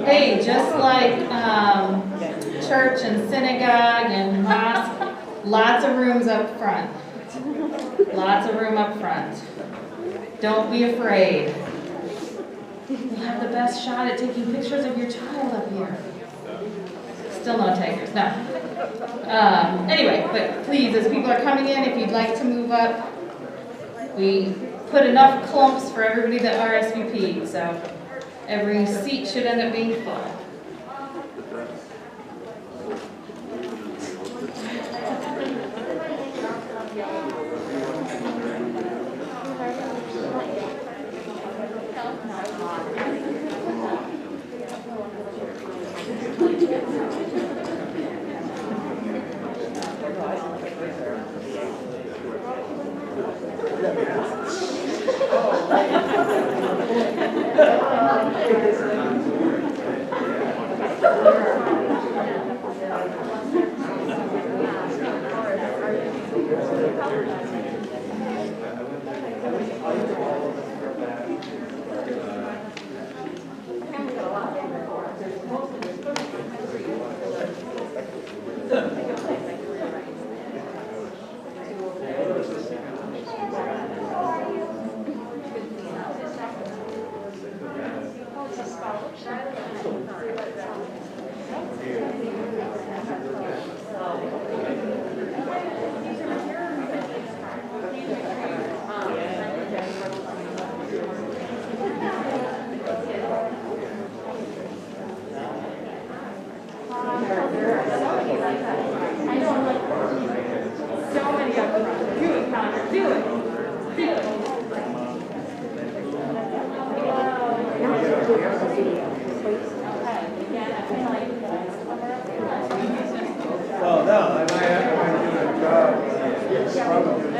Hey, just like church and synagogue and mosque, lots of rooms up front. Lots of room up front. Don't be afraid. You'll have the best shot at taking pictures of your child up here. Still no takers, no. Anyway, but please, as people are coming in, if you'd like to move up, we put enough clumps for everybody that RSVP'd, so every seat should end up being full. Conor. Do it. Do it. Well, no, I might have to do a job. Probably a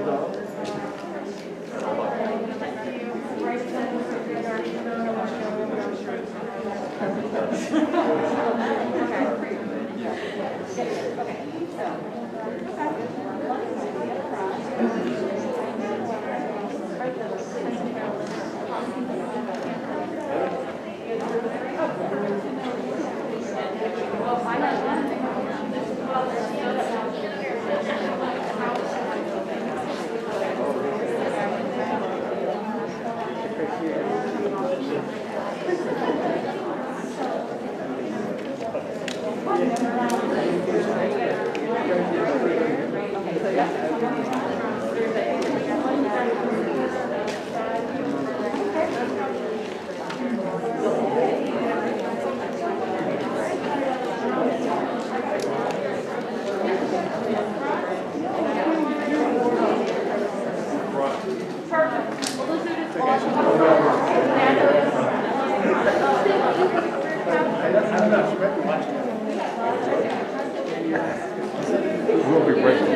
job. We'll be breaking.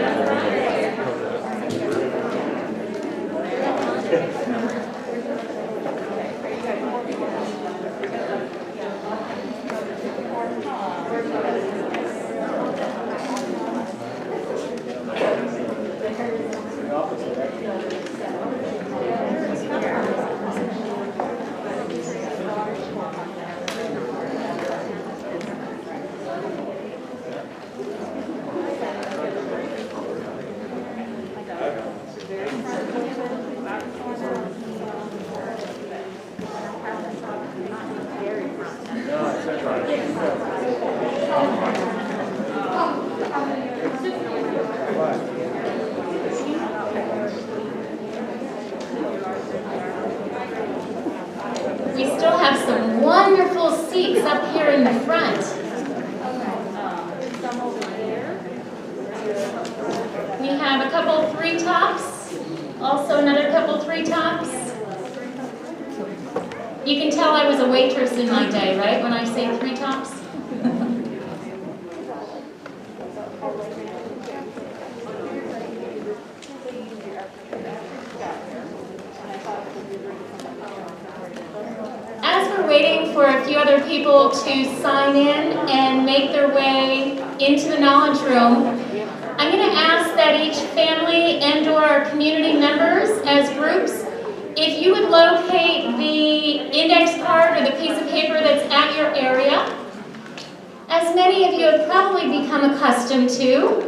wonderful seats up here in the front. We have a couple 3-tops, also another couple 3-tops. You can tell I was a waitress in my day, right, when I say 3-tops? As we're waiting for a few other people to sign in and make their way into the knowledge room, I'm going to ask that each family and or our community members as groups, if you would locate the index card or the piece of paper that's at your area, as many of you have probably become accustomed to,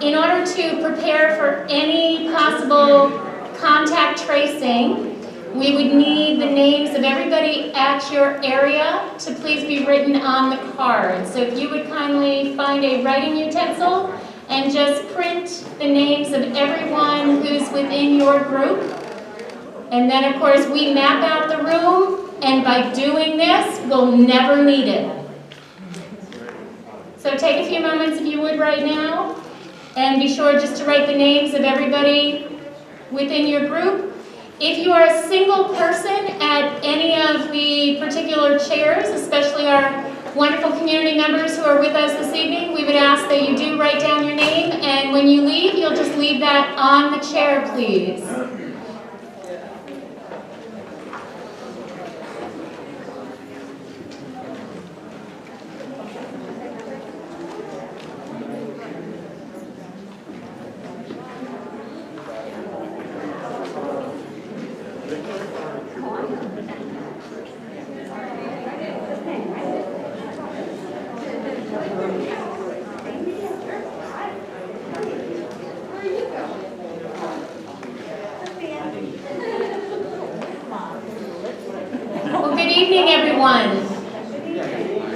in order to prepare for any possible contact tracing, we would need the names of everybody at your area to please be written on the card. So if you would kindly find a writing utensil and just print the names of everyone who's within your group. And then, of course, we map out the room, and by doing this, we'll never need it. So take a few moments, if you would, right now, and be sure just to write the names of everybody within your group. If you are a single person at any of the particular chairs, especially our wonderful community members who are with us this evening, we would ask that you do write down your name, and when you leave, you'll just leave that on the chair, please.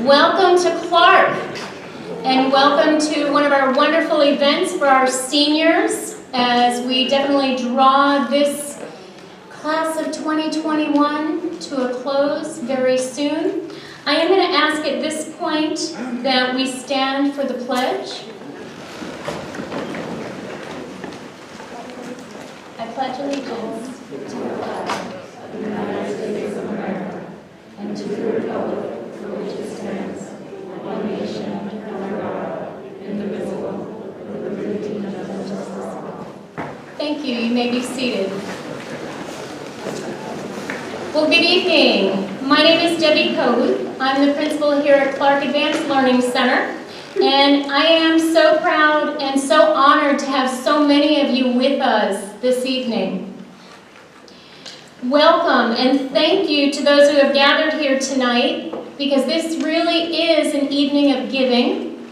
Welcome to Clark, and welcome to one of our wonderful events for our seniors as we definitely draw this class of 2021 to a close very soon. I am going to ask at this point that we stand for the pledge. I pledge allegiance to the flag of the United States of America and to the republic for which it stands, one nation under God, indivisible, with liberty and justice. Thank you. You may be seated. Well, good evening. My name is Debbie Hobe. I'm the principal here at Clark Advanced Learning Center, and I am so proud and so honored to have so many of you with us this evening. Welcome and thank you to those who have gathered here tonight, because this really is an evening of giving.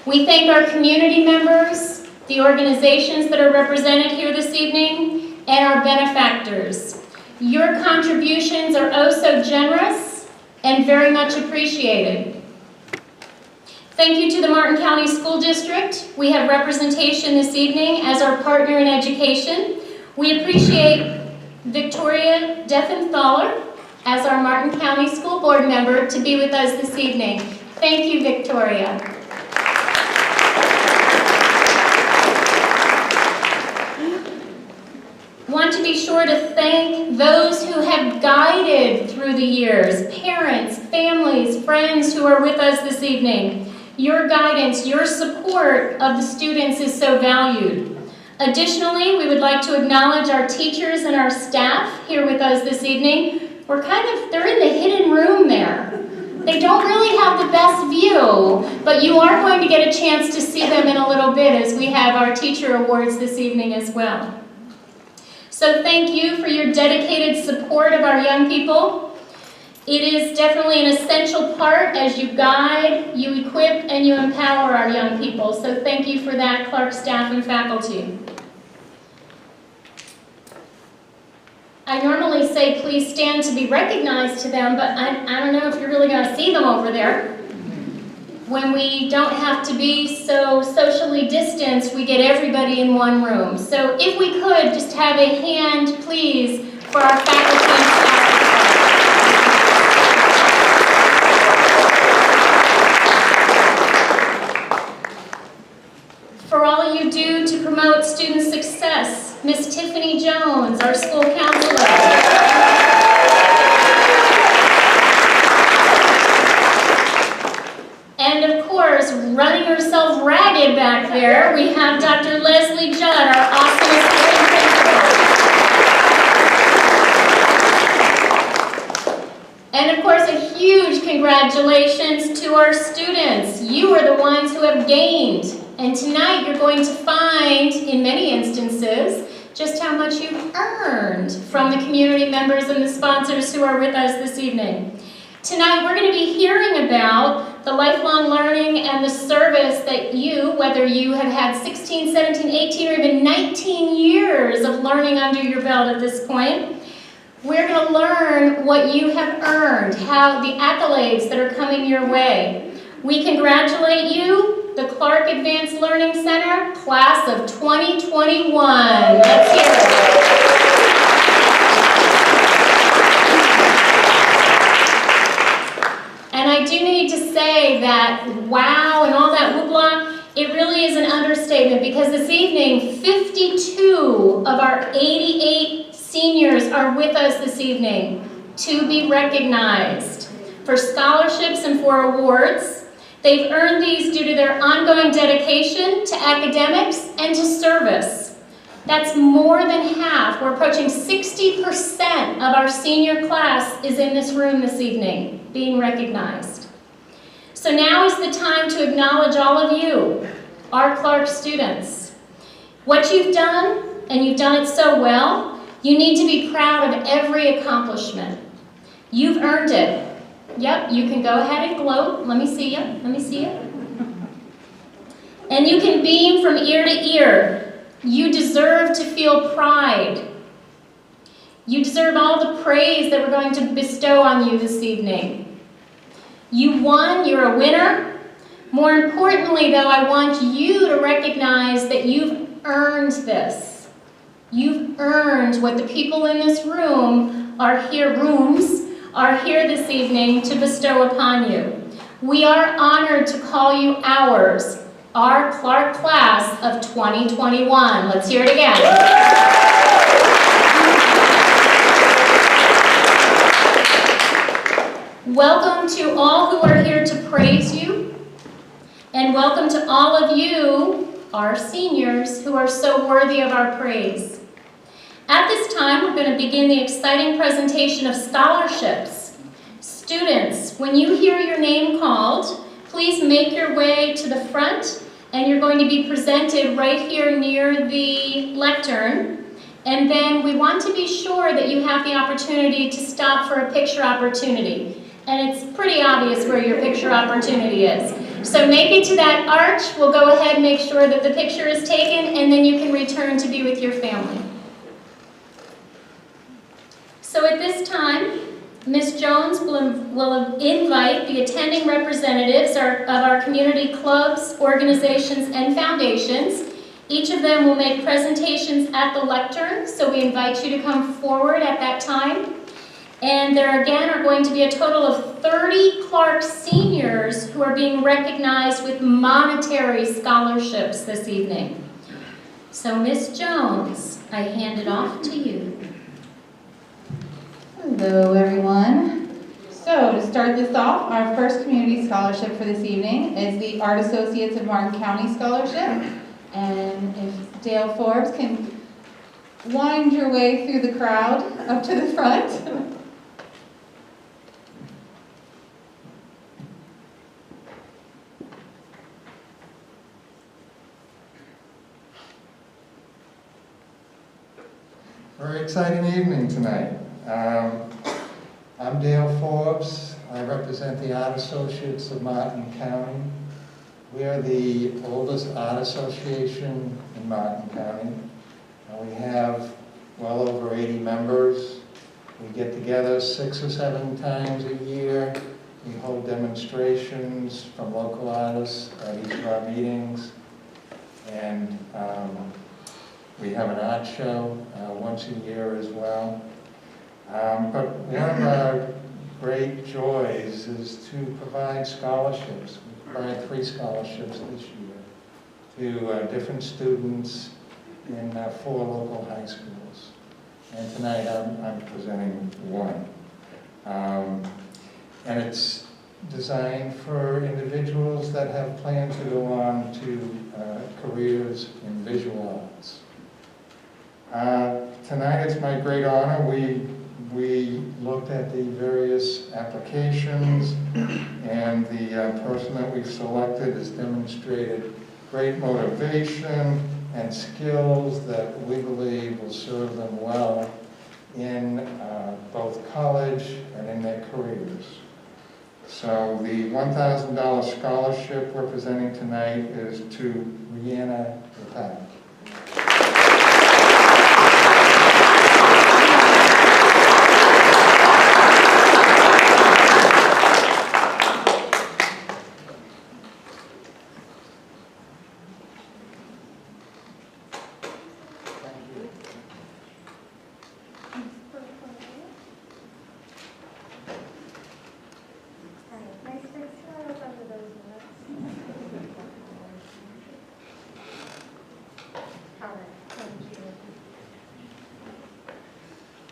We thank our community members, the organizations that are represented here this evening, and our benefactors. Your contributions are oh so generous and very much appreciated. Thank you to the Martin County School District. We have representation this evening as our partner in education. We appreciate Victoria Deffenthaler as our Martin County School Board member to be with us this evening. Thank you, Victoria. Want to be sure to thank those who have guided through the years, parents, families, friends who are with us this evening. Your guidance, your support of the students is so valued. Additionally, we would like to acknowledge our teachers and our staff here with us this evening. They're in the hidden room there. They don't really have the best view, but you are going to get a chance to see them in a little bit as we have our teacher awards this evening as well. So thank you for your dedicated support of our young people. It is definitely an essential part as you guide, you equip, and you empower our young people. So thank you for that, Clark staff and faculty. I normally say please stand to be recognized to them, but I don't know if you're really going to see them over there. When we don't have to be so socially distanced, we get everybody in one room. So if we could just have a hand, please, for our faculty and staff. Miss Tiffany Jones, our school counselor. And of course, running herself ragged back there, we have Dr. Leslie Judd, our awesome assistant principal. And of course, a huge congratulations to our students. You are the ones who have gained. And tonight you're going to find, in many instances, just how much you've earned from the community members and the sponsors who are with us this evening. Tonight we're going to be hearing about the lifelong learning and the service that you, whether you have had 16, 17, 18, or even 19 years of learning under your belt at this point, we're going to learn what you have earned, how the accolades that are coming your way. We congratulate you, the Clark Advanced Learning Center, class of 2021. Let's hear it. And I do need to say that wow and all that hoopla, it really is an understatement because this evening, 52 of our 88 seniors are with us this evening to be recognized for scholarships and for awards. They've earned these due to their ongoing dedication to academics and to service. That's more than half. We're approaching 60% of our senior class is in this room this evening, being recognized. So now is the time to acknowledge all of you, our Clark students. What you've done, and you've done it so well, you need to be proud of every accomplishment. You've earned it. Yep, you can go ahead and gloat. Let me see you. Let me see you. And you can beam from ear to ear. You deserve to feel pride. You deserve all the praise that we're going to bestow on you this evening. You won. You're a winner. More importantly, though, I want you to recognize that you've earned this. You've earned what the people in this room are here this evening to bestow upon you. We are honored to call you ours, our Clark class of 2021. Let's hear it again. Welcome to all who are here to praise you, and welcome to all of you, our seniors, who are so worthy of our praise. At this time, we're going to begin the exciting presentation of scholarships. Students, when you hear your name called, please make your way to the front, and you're going to be presented right here near the lectern. And then we want to be sure that you have the opportunity to stop for a picture opportunity. And it's pretty obvious where your picture opportunity is. So make it to that arch. We'll go ahead and make sure that the picture is taken, and then you can return to be with your family. So at this time, Ms. Jones will invite the attending representatives of our community clubs, organizations, and foundations. Each of them will make presentations at the lectern, so we invite you to come forward at that time. And there again are going to be a total of 30 Clark seniors who are being recognized with monetary scholarships this evening. So Ms. Jones, I hand it off to you. Hello everyone. So to start this off, our first community scholarship for this evening is the Art Associates of Martin County Scholarship. And if Dale Forbes can wind your way through the crowd up to the front. Very exciting evening tonight. I'm Dale Forbes. I represent the Art Associates of Martin County. We are the oldest art association in Martin County. And we have well over 80 members. We get together 6 or 7 times a year. We hold demonstrations from local artists at each of our meetings. And we have an art show once a year as well. But one of our great joys is to provide scholarships. We provide 3 scholarships this year to different students in 4 local high schools. And tonight I'm presenting one. And it's designed for individuals that have planned to go on to careers in visual arts. Tonight it's my great honor. We looked at the various applications, and the person that we've selected has demonstrated great motivation and skills that we believe will serve them well in both college and in their careers. So the $1,000 scholarship we're presenting tonight is to Brianna.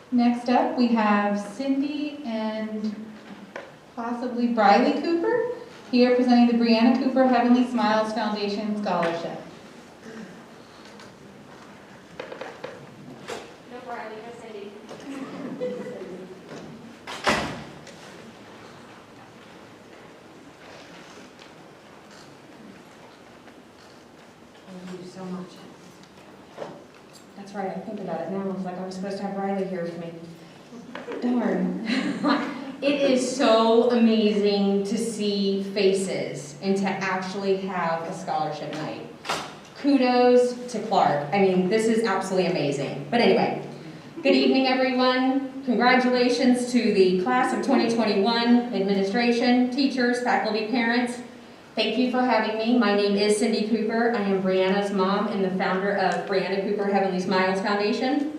Next up, we have Cindy and possibly Briley Cooper here presenting the Brianna Cooper Heavenly Smiles Foundation Scholarship. No Briley, no Cindy. Thank you so much. That's right, I think about it now. It's like I was supposed to have Riley here with me. Darn. It is so amazing to see faces and to actually have a scholarship night. Kudos to Clark. I mean, this is absolutely amazing. But anyway, good evening, everyone. Congratulations to the class of 2021, administration, teachers, faculty, parents. Thank you for having me. My name is Cindy Cooper. I am Brianna's mom and the founder of Brianna Cooper Heavenly Smiles Foundation.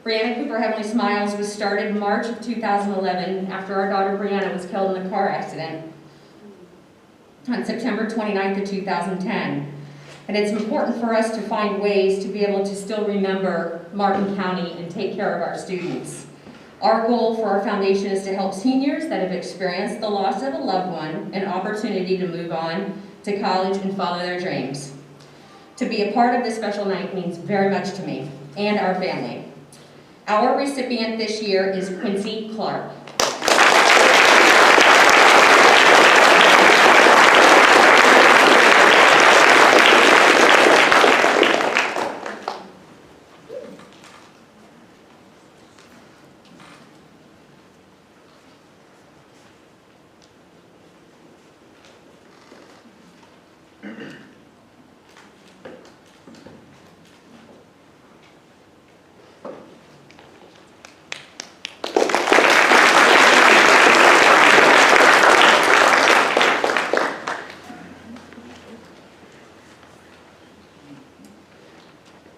Brianna Cooper Heavenly Smiles was started March of 2011 after our daughter Brianna was killed in a car accident on September 29th of 2010. And it's important for us to find ways to be able to still remember Martin County and take care of our students. Our goal for our foundation is to help seniors that have experienced the loss of a loved one an opportunity to move on to college and follow their dreams. To be a part of this special night means very much to me and our family. Our recipient this year is Quincy Clark.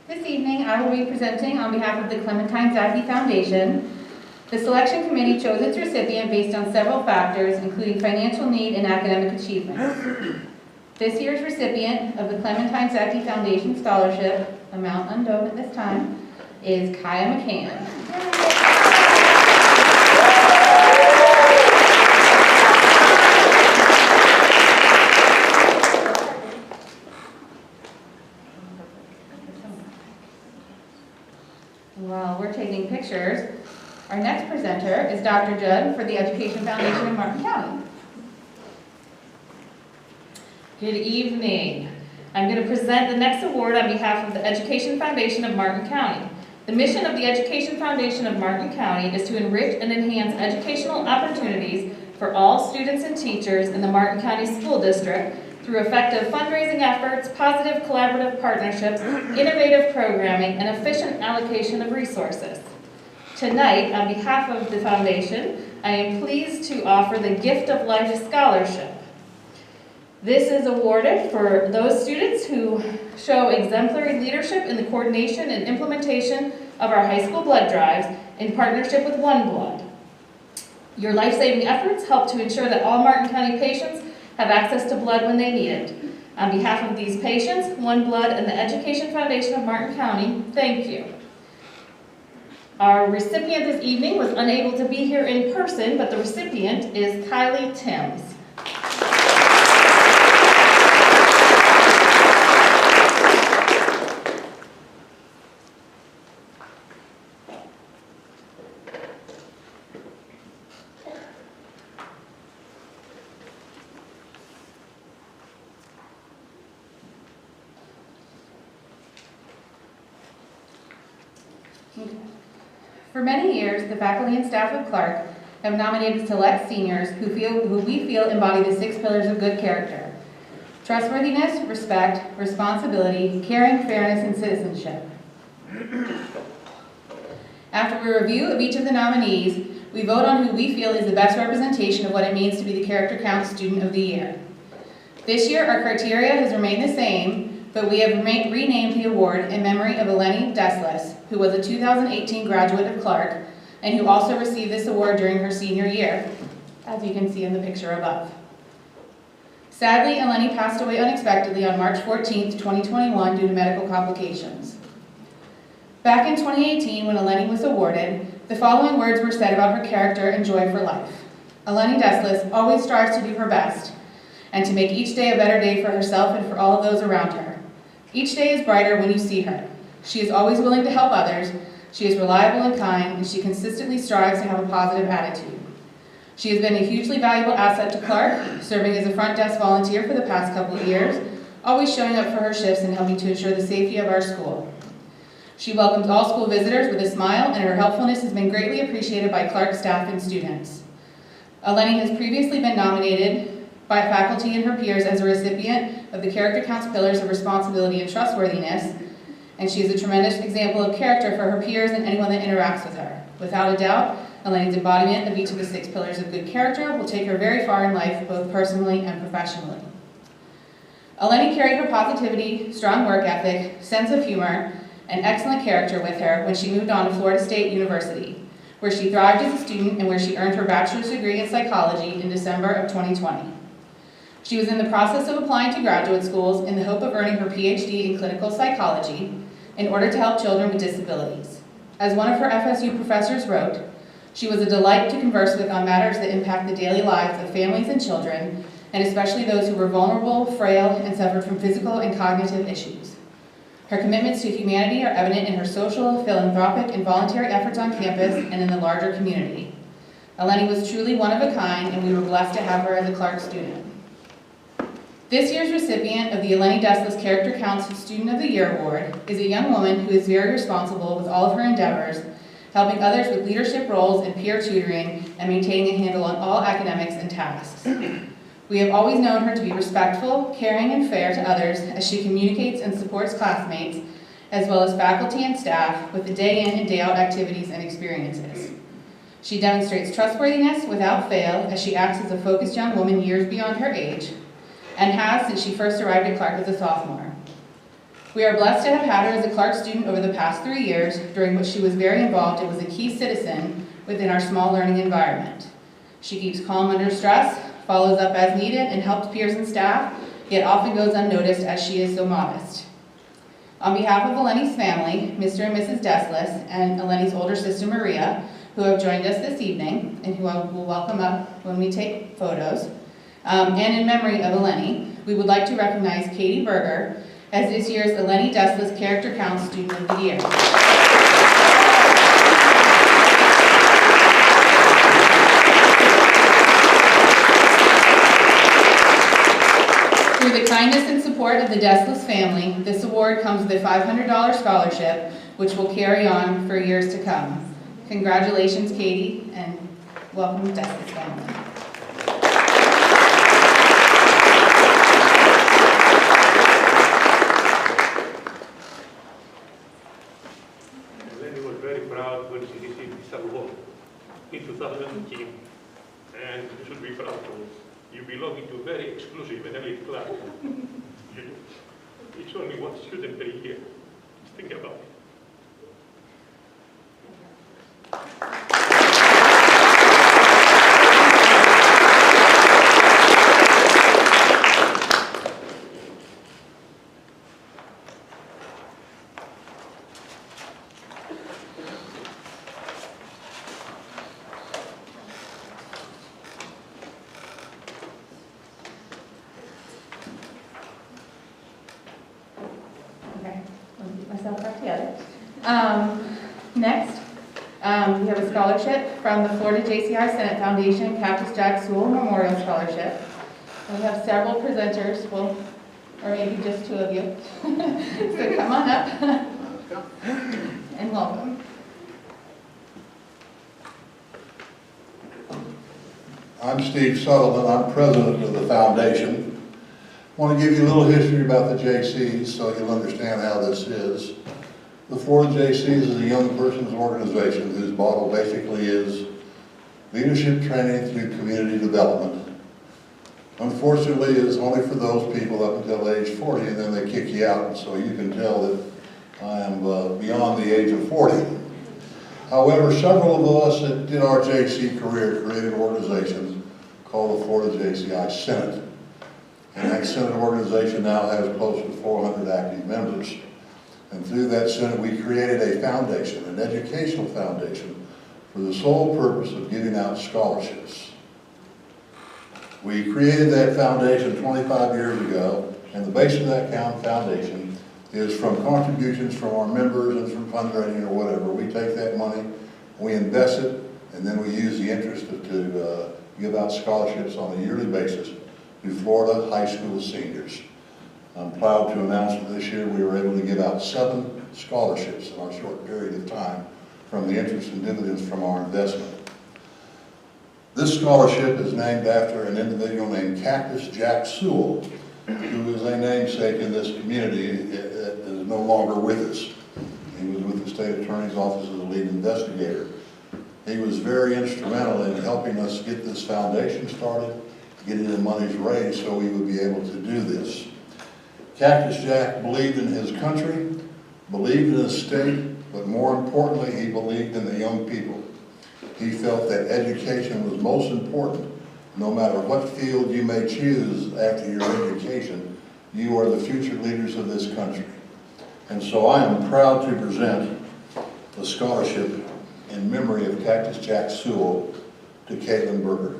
This evening, I will be presenting on behalf of the Clementine Zaki Foundation. The selection committee chose its recipient based on several factors, including financial need and academic achievement. This year's recipient of the Clementine Zaki Foundation Scholarship, amount unknown at this time, is Kaya McCann. While we're taking pictures, our next presenter is Dr. Judd for the Education Foundation in Martin County. Good evening. I'm going to present the next award on behalf of the Education Foundation of Martin County. The mission of the Education Foundation of Martin County is to enrich and enhance educational opportunities for all students and teachers in the Martin County School District through effective fundraising efforts, positive collaborative partnerships, innovative programming, and efficient allocation of resources. Tonight, on behalf of the foundation, I am pleased to offer the Gift of Life Scholarship. This is awarded for those students who show exemplary leadership in the coordination and implementation of our high school blood drives in partnership with One Blood. Your life-saving efforts help to ensure that all Martin County patients have access to blood when they need it. On behalf of these patients, One Blood, and the Education Foundation of Martin County, thank you. Our recipient this evening was unable to be here in person, but the recipient is Kylie Timms. For many years, the faculty and staff of Clark have nominated select seniors who we feel embody the 6 pillars of good character: trustworthiness, respect, responsibility, caring, fairness, and citizenship. After a review of each of the nominees, we vote on who we feel is the best representation of what it means to be the Character Count Student of the Year. This year, our criteria has remained the same, but we have renamed the award in memory of Eleni Deslis, who was a 2018 graduate of Clark, and who also received this award during her senior year, as you can see in the picture above. Sadly, Eleni passed away unexpectedly on March 14, 2021 due to medical complications. Back in 2018, when Eleni was awarded, the following words were said about her character and joy for life. Eleni Deslis always strives to do her best and to make each day a better day for herself and for all of those around her. Each day is brighter when you see her. She is always willing to help others, she is reliable and kind, and she consistently strives to have a positive attitude. She has been a hugely valuable asset to Clark, serving as a front desk volunteer for the past couple of years, always showing up for her shifts and helping to ensure the safety of our school. She welcomes all school visitors with a smile, and her helpfulness has been greatly appreciated by Clark staff and students. Eleni has previously been nominated by faculty and her peers as a recipient of the Character Counts Pillars of Responsibility and Trustworthiness, and she is a tremendous example of character for her peers and anyone that interacts with her. Without a doubt, Eleni's embodiment of each of the 6 pillars of good character will take her very far in life, both personally and professionally. Eleni carried her positivity, strong work ethic, sense of humor, and excellent character with her when she moved on to Florida State University, where she thrived as a student and where she earned her bachelor's degree in psychology in December of 2020. She was in the process of applying to graduate schools in the hope of earning her PhD in clinical psychology in order to help children with disabilities. As one of her FSU professors wrote, she was a delight to converse with on matters that impact the daily lives of families and children, and especially those who were vulnerable, frail, and suffered from physical and cognitive issues. Her commitments to humanity are evident in her social, philanthropic, and voluntary efforts on campus and in the larger community. Eleni was truly one of a kind, and we were blessed to have her as a Clark student. This year's recipient of the Eleni Deslis Character Counts Student of the Year Award is a young woman who is very responsible with all of her endeavors, helping others with leadership roles and peer tutoring and maintaining a handle on all academics and tasks. We have always known her to be respectful, caring, and fair to others as she communicates and supports classmates, as well as faculty and staff with the day in and day out activities and experiences. She demonstrates trustworthiness without fail as she acts as a focused young woman years beyond her age, and has since she first arrived at Clark as a sophomore. We are blessed to have had her as a Clark student over the past 3 years, during which she was very involved and was a key citizen within our small learning environment. She keeps calm under stress, follows up as needed, and helps peers and staff, yet often goes unnoticed as she is so modest. On behalf of Eleni's family, Mr. and Mrs. Deslis, and Eleni's older sister Maria, who have joined us this evening, and who I will welcome up when we take photos, and in memory of Eleni, we would like to recognize Katelyn Berger as this year's Eleni Deslis Character Counts Student of the Year. Through the kindness and support of the Deslis family, this award comes with a $500 scholarship, which will carry on for years to come. Congratulations, Katie, and welcome to Deslis family. In 2018, and you should be proud of you belong to a very exclusive and elite class. It's only one student per year. Think about it. Next, we have a scholarship from the Florida JCI Senate Foundation Cactus Jack Sewell Memorial Scholarship. And we have several presenters, well, or maybe just two of you. So come on up and welcome. I'm Steve Sutherland. I'm president of the foundation. I want to give you a little history about the JCs so you'll understand how this is. The Florida JCs is a young person's organization whose model basically is leadership training through community development. Unfortunately, it is only for those people up until age 40, and then they kick you out, and so you can tell that I am beyond the age of 40. However, several of us that did our JC career created organizations called the Florida JCI Senate. And that Senate organization now has close to 400 active members. And through that Senate, we created a foundation, an educational foundation, for the sole purpose of giving out scholarships. We created that foundation 25 years ago, and the base of that foundation is from contributions from our members and from fundraising or whatever. We take that money, we invest it, and then we use the interest to give out scholarships on a yearly basis to Florida high school seniors. I'm proud to announce that this year we were able to give out 7 scholarships in our short period of time from the interest and dividends from our investment. This scholarship is named after an individual named Cactus Jack Sewell, who is a namesake in this community that is no longer with us. He was with the state attorney's office as a lead investigator. He was very instrumental in helping us get this foundation started, getting the monies raised so we would be able to do this. Cactus Jack believed in his country, believed in his state, but more importantly, he believed in the young people. He felt that education was most important. No matter what field you may choose after your education, you are the future leaders of this country. And so I am proud to present the scholarship in memory of Cactus Jack Sewell to Katelyn Berger.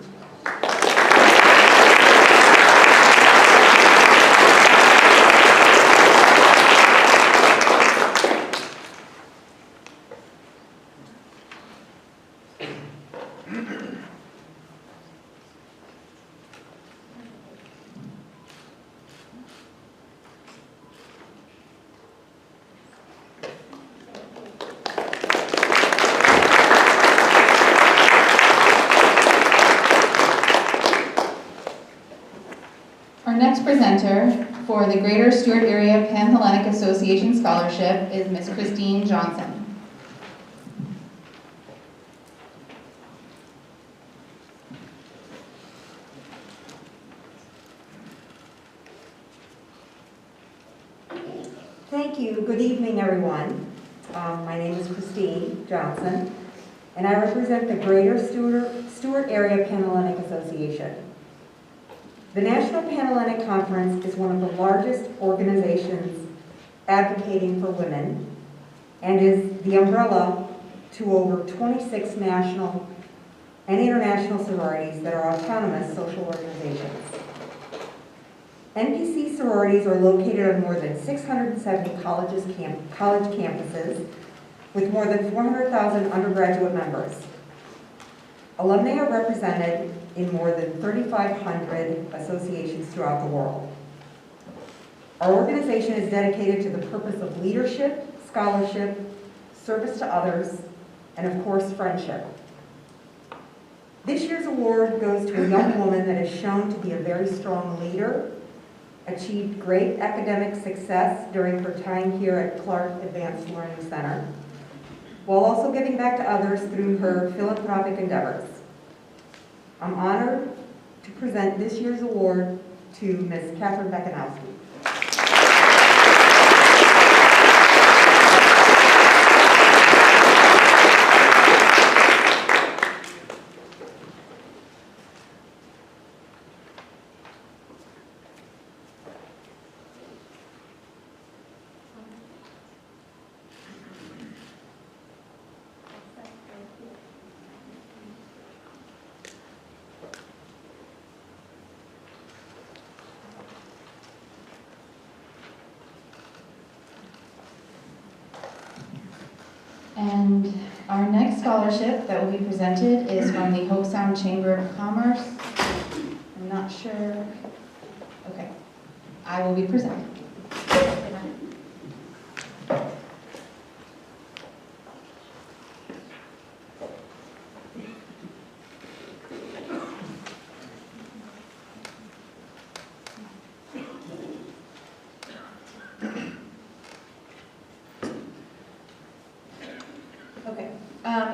Our next presenter for the Greater Stuart Area Panhellenic Association Scholarship is Ms. Christine Johnson. Thank you. Good evening, everyone. My name is Christine Johnson, and I represent the Greater Stuart Area Panhellenic Association. The National Panhellenic Conference is one of the largest organizations advocating for women and is the umbrella to over 26 national and international sororities that are autonomous social organizations. NPC sororities are located on more than 670 college campuses with more than 400,000 undergraduate members. Alumni are represented in more than 3,500 associations throughout the world. Our organization is dedicated to the purpose of leadership, scholarship, service to others, and of course, friendship. This year's award goes to a young woman that is shown to be a very strong leader, achieved great academic success during her time here at Clark Advanced Learning Center, while also giving back to others through her philanthropic endeavors. I'm honored to present this year's award to Ms. Catherine Beckanowski. And our next scholarship that will be presented is from the Hobe Sound Chamber of Commerce. I'm not sure. Okay, I will be presenting.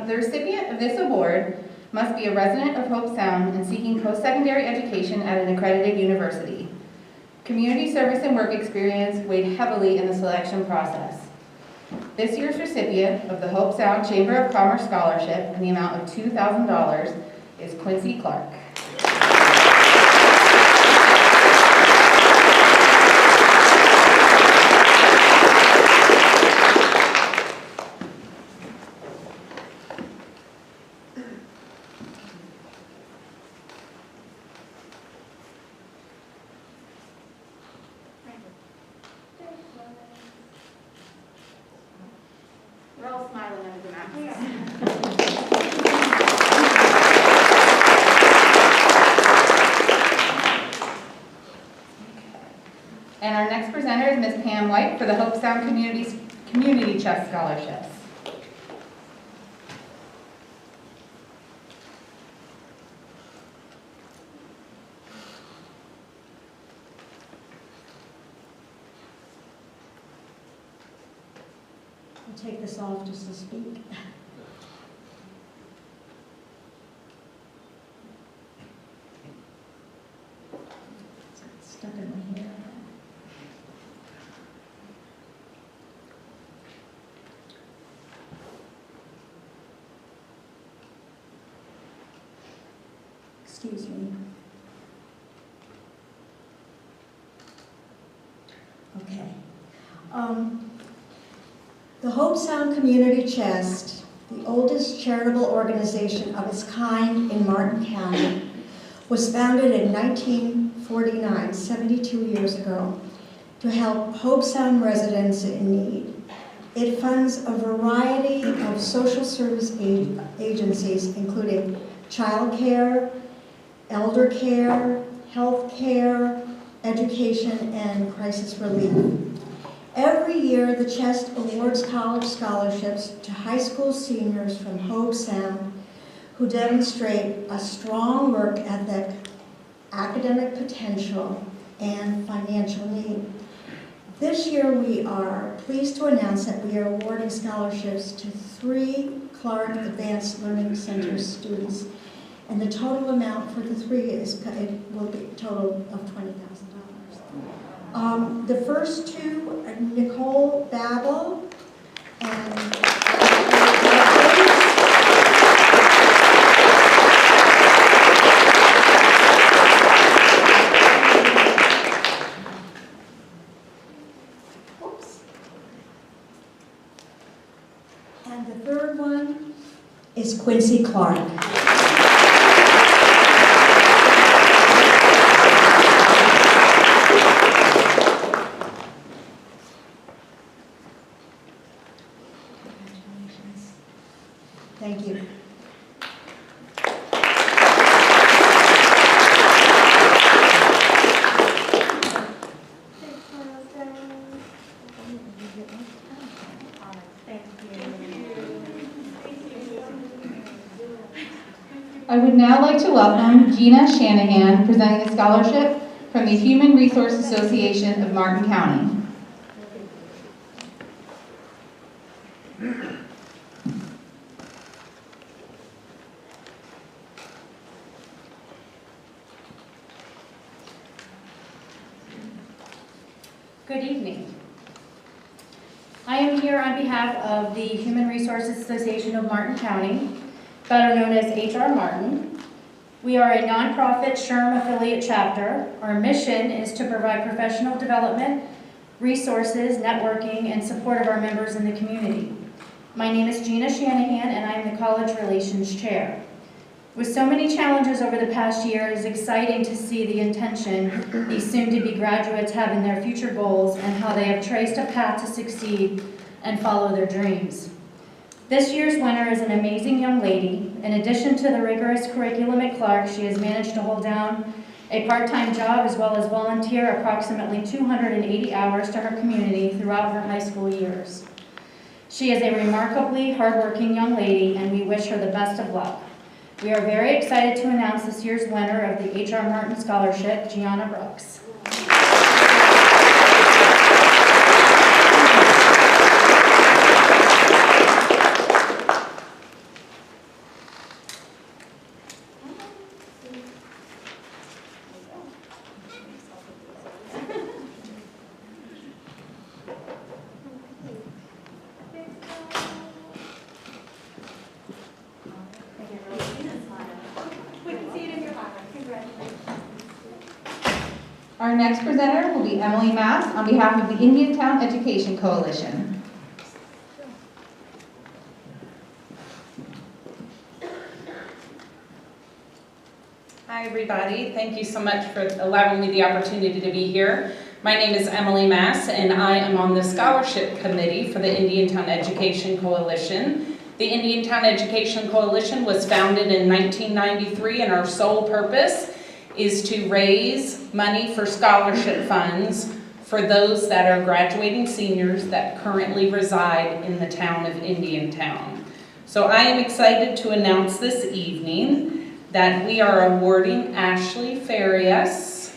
The recipient of this award must be a resident of Hobe Sound and seeking post-secondary education at an accredited university. Community service and work experience weighed heavily in the selection process. This year's recipient of the Hobe Sound Chamber of Commerce Scholarship in the amount of $2,000 is Quincy Clark. We're all smiling under the mask. And our next presenter is Ms. Pam White for the Hobe Sound Community Chess Scholarships. I'll take this off just to speak. It's stuck in my hair. Excuse me. Okay. The Hobe Sound Community Chest, the oldest charitable organization of its kind in Martin County, was founded in 1949, 72 years ago, to help Hobe Sound residents in need. It funds a variety of social service agencies, including child care, elder care, health care, education, and crisis relief. Every year, the Chest awards college scholarships to high school seniors from Hobe Sound who demonstrate a strong work ethic, academic potential, and financial need. This year, we are pleased to announce that we are awarding scholarships to 3 Clark Advanced Learning Center students, and the total amount for the 3 will be a total of $20,000. The first 2 are Nicole Babel and and the third one is Quincy Clark. Thank you. I would now like to welcome Gina Shanahan, presenting the scholarship from the Human Resource Association of Martin County. Good evening. I am here on behalf of the Human Resources Association of Martin County, better known as HR Martin. We are a nonprofit SHRM affiliate chapter. Our mission is to provide professional development, resources, networking, and support of our members in the community. My name is Gina Shanahan, and I am the College Relations Chair. With so many challenges over the past year, it is exciting to see the intention these soon-to-be graduates have in their future goals and how they have traced a path to succeed and follow their dreams. This year's winner is an amazing young lady. In addition to the rigorous curriculum at Clark, she has managed to hold down a part-time job as well as volunteer approximately 280 hours to her community throughout her high school years. She is a remarkably hardworking young lady, and we wish her the best of luck. We are very excited to announce this year's winner of the H.R. Martin Scholarship, Gianna Brooks. Our next presenter will be Emily Mass on behalf of the Indiantown Education Coalition. Hi everybody, thank you so much for allowing me the opportunity to be here. My name is Emily Mass and I am on the scholarship committee for the Indiantown Education Coalition. The Indiantown Education Coalition was founded in 1993 and our sole purpose is to raise money for scholarship funds for those that are graduating seniors that currently reside in the town of Indiantown. So I am excited to announce this evening that we are awarding Ashley Farias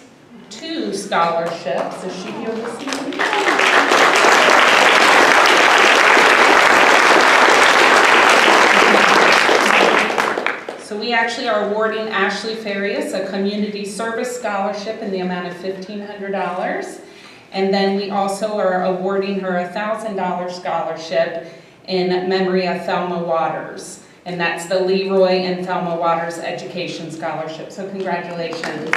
2 scholarships. Is she here this evening? So we actually are awarding Ashley Farias a community service scholarship in the amount of $1,500. And then we also are awarding her a $1,000 scholarship in memory of Thelma Waters. And that's the Leroy and Thelma Waters Education Scholarship. So congratulations.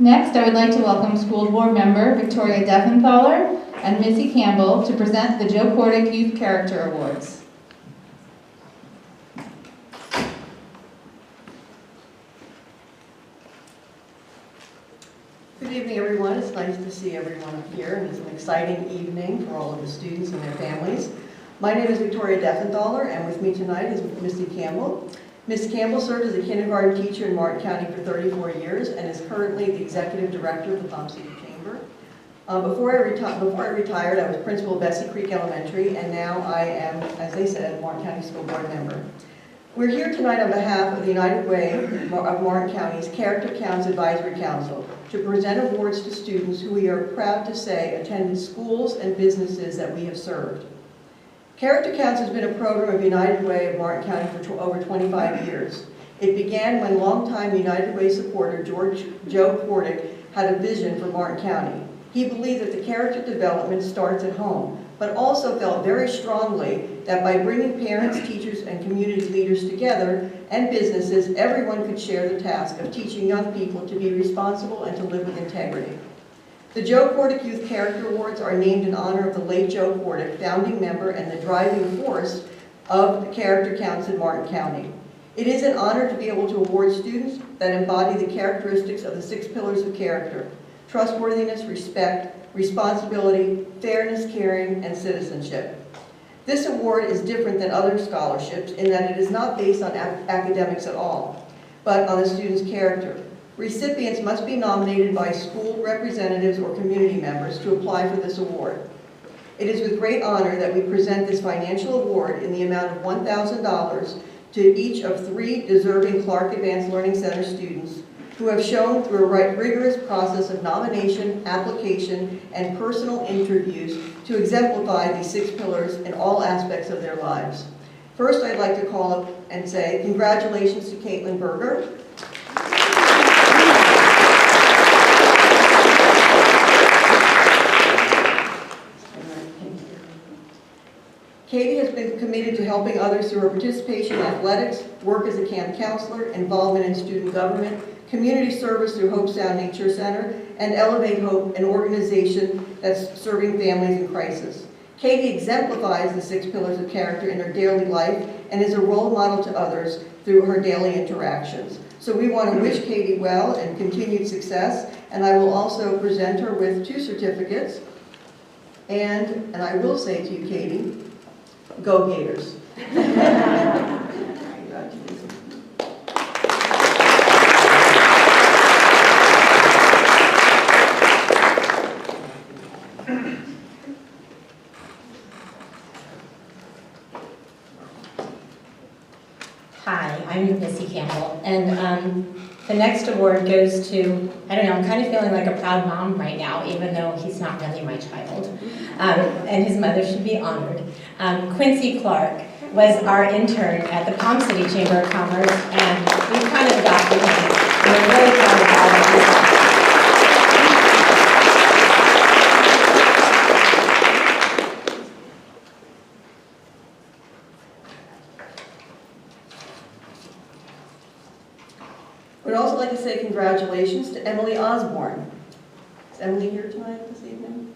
Next, I would like to welcome School Board Member Victoria Defenthaler and Missy Campbell to present the Joe Kordick Youth Character Awards. Good evening, everyone. It's nice to see everyone up here, and it's an exciting evening for all of the students and their families. My name is Victoria Defenthaler, and with me tonight is Missy Campbell. Ms. Campbell served as a kindergarten teacher in Martin County for 34 years and is currently the executive director of the Palm City Chamber. Before I retired, I was principal of Bessie Creek Elementary, and now I am, as they said, Martin County School Board member. We're here tonight on behalf of the United Way of Martin County's Character Counts Advisory Council to present awards to students who we are proud to say attended schools and businesses that we have served. Character Counts has been a program of United Way of Martin County for over 25 years. It began when longtime United Way supporter Joe Kordick had a vision for Martin County. He believed that the character development starts at home, but also felt very strongly that by bringing parents, teachers, and community leaders together and businesses, everyone could share the task of teaching young people to be responsible and to live with integrity. The Joe Kordick Youth Character Awards are named in honor of the late Joe Kordick, founding member and the driving force of the Character Counts in Martin County. It is an honor to be able to award students that embody the characteristics of the 6 pillars of character: trustworthiness, respect, responsibility, fairness, caring, and citizenship. This award is different than other scholarships in that it is not based on academics at all, but on the student's character. Recipients must be nominated by school representatives or community members to apply for this award. It is with great honor that we present this financial award in the amount of $1,000 to each of 3 deserving Clark Advanced Learning Center students who have shown through a rigorous process of nomination, application, and personal interviews to exemplify these 6 pillars in all aspects of their lives. First, I'd like to call up and say congratulations to Katelyn Berger. Katie has been committed to helping others through her participation in athletics, work as a camp counselor, involvement in student government, community service through Hobe Sound Nature Center, and Elevate Hope, an organization that's serving families in crisis. Katie exemplifies the 6 pillars of character in her daily life and is a role model to others through her daily interactions. So we want to wish Katie well and continued success, and I will also present her with 2 certificates. And I will say to you, Katie, go Gators. Congratulations. Hi, I'm Missy Campbell, and the next award goes to, I don't know, I'm kind of feeling like a proud mom right now, even though he's not really my child, and his mother should be honored. Quincy Clark was our intern at the Palm City Chamber of Commerce, and we've kind of adopted him. We're really proud of all that he's done. We'd also like to say congratulations to Emily Osbourne. Is Emily here tonight, this evening?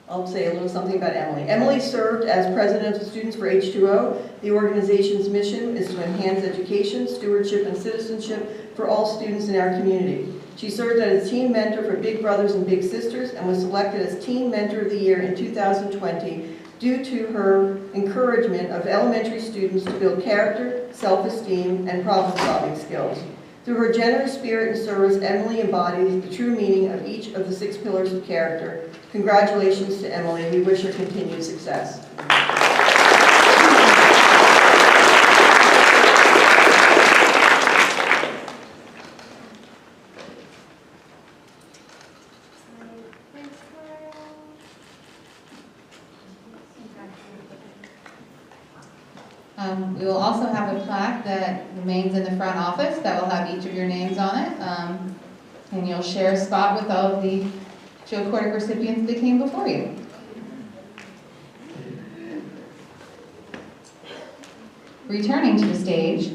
I'll say a little something about Emily. Emily served as president of Students for H2O. The organization's mission is to enhance education, stewardship, and citizenship for all students in our community. She served as teen mentor for Big Brothers and Big Sisters and was selected as Teen Mentor of the Year in 2020 due to her encouragement of elementary students to build character, self-esteem, and problem-solving skills. Through her generous spirit and service, Emily embodies the true meaning of each of the 6 pillars of character. Congratulations to Emily. We wish her continued success. We will also have a plaque that remains in the front office that will have each of your names on it. And you'll share a spot with all of the Joe Cordick recipients that came before you. Returning to the stage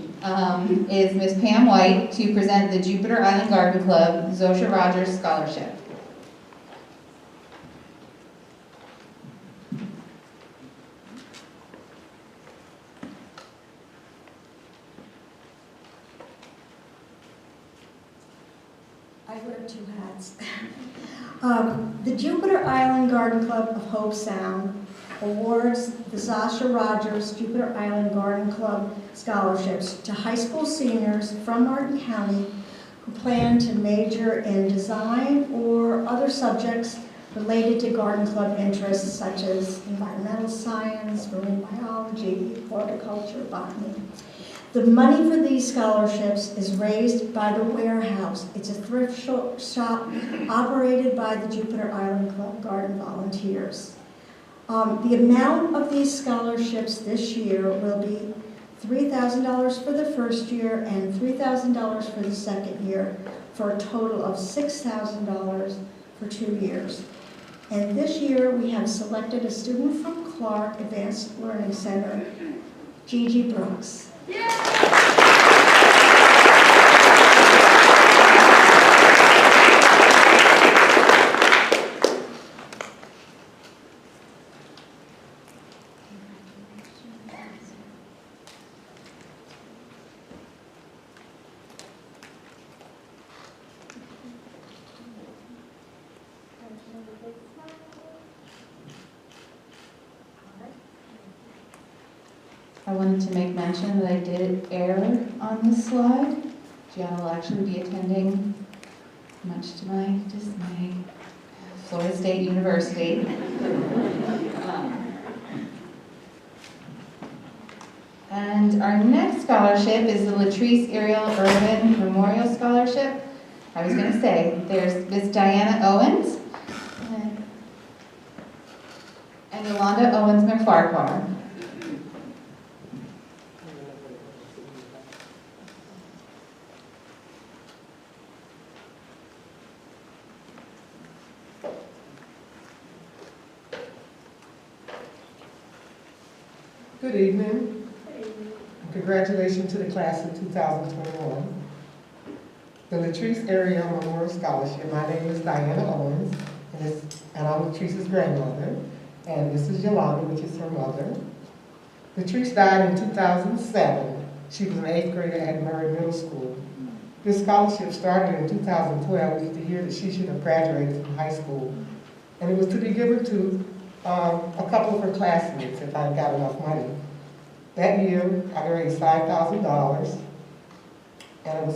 is Ms. Pam White to present the Jupiter Island Garden Club Zosha Rogers Scholarship. I wear 2 hats. The Jupiter Island Garden Club of Hobe Sound awards the Zosha Rogers Jupiter Island Garden Club scholarships to high school seniors from Martin County who plan to major in design or other subjects related to garden club interests such as environmental science, marine biology, horticulture, botany. The money for these scholarships is raised by the Warehouse. It's a thrift shop operated by the Jupiter Island Club Garden Volunteers. The amount of these scholarships this year will be $3,000 for the first year and $3,000 for the second year, for a total of $6,000 for 2 years. And this year we have selected a student from Clark Advanced Learning Center, Gigi Brooks. I wanted to make mention that I did err on this slide. Gianna will actually be attending, much to my dismay, Florida State University. And our next scholarship is the Latrice Ariel Urban Memorial Scholarship. I was going to say, there's Miss Diana Owens and Yolanda Owens-McFarquhar. Good evening. Congratulations to the class of 2021. The Latrice Ariel Memorial Scholarship. My name is Diana Owens, and I'm Latrice's grandmother. And this is Yolanda, which is her mother. Latrice died in 2007. She was an 8th grader at Murray Middle School. This scholarship started in 2012, which is the year that she should have graduated from high school. And it was to be given to a couple of her classmates if I got enough money. That year, I raised $5,000, and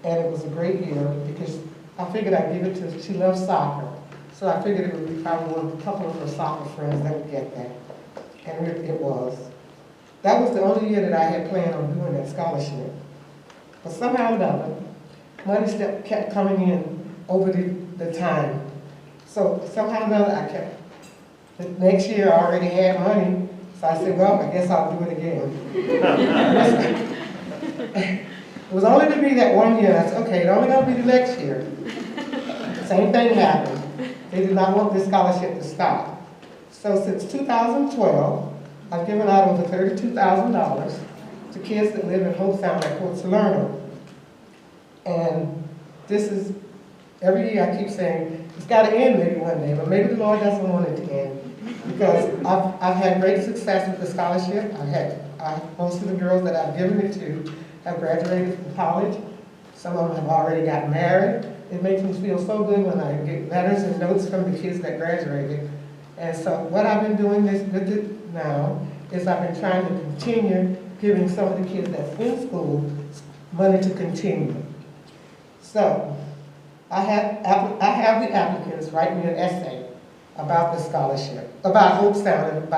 it was a great year because I figured I'd give it to, she loves soccer. So I figured it would be probably a couple of her soccer friends that would get that. And it was. That was the only year that I had planned on doing that scholarship. But somehow or another, money kept coming in over the time. So somehow or another, the next year I already had money, so I said, well, I guess I'll do it again. It was only to be that one year. I said, okay, it's only going to be the next year. Same thing happened. They did not want this scholarship to stop. So since 2012, I've given out over $32,000 to kids that live in Hobe Sound at Port Salerno. And this is, every year I keep saying, it's got to end maybe one day, but maybe the Lord doesn't want it to end. Because I've had great success with the scholarship. Most of the girls that I've given it to have graduated from college. Some of them have already got married. It makes me feel so good when I get letters and notes from the kids that graduated. And so what I've been doing with it now is I've been trying to continue giving some of the kids that's in school money to continue. So I have the applicants write me an essay about the scholarship, about Hobe Sound and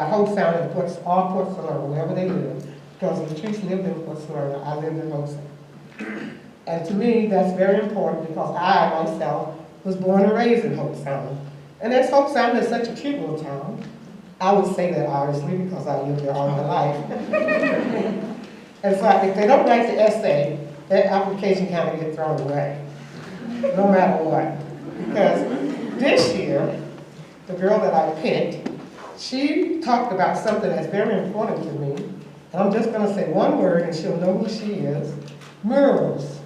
all Port Salerno, wherever they live. Because Latrice lived in Port Salerno, I lived in Hobe Sound. And to me, that's very important because I, myself, was born and raised in Hobe Sound. And as Hobe Sound is such a cute little town, I would say that obviously because I lived there all my life. And so if they don't write the essay, their application kind of gets thrown away, no matter what. Because this year, the girl that I picked, she talked about something that's very important to me. And I'm just going to say one word and she'll know who she is. Murals.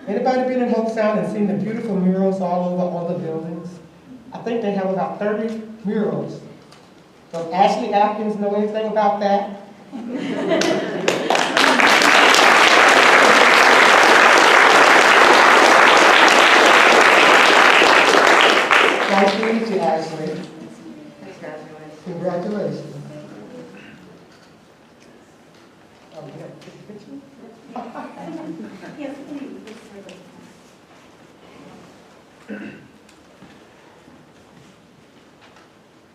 Anybody been in Hobe Sound and seen the beautiful murals all over all the buildings? I think they have about 30 murals. Does Ashley Atkins know anything about that? Nice to meet you, Ashley. Congratulations. Oh, you have to take a picture? Yes, please.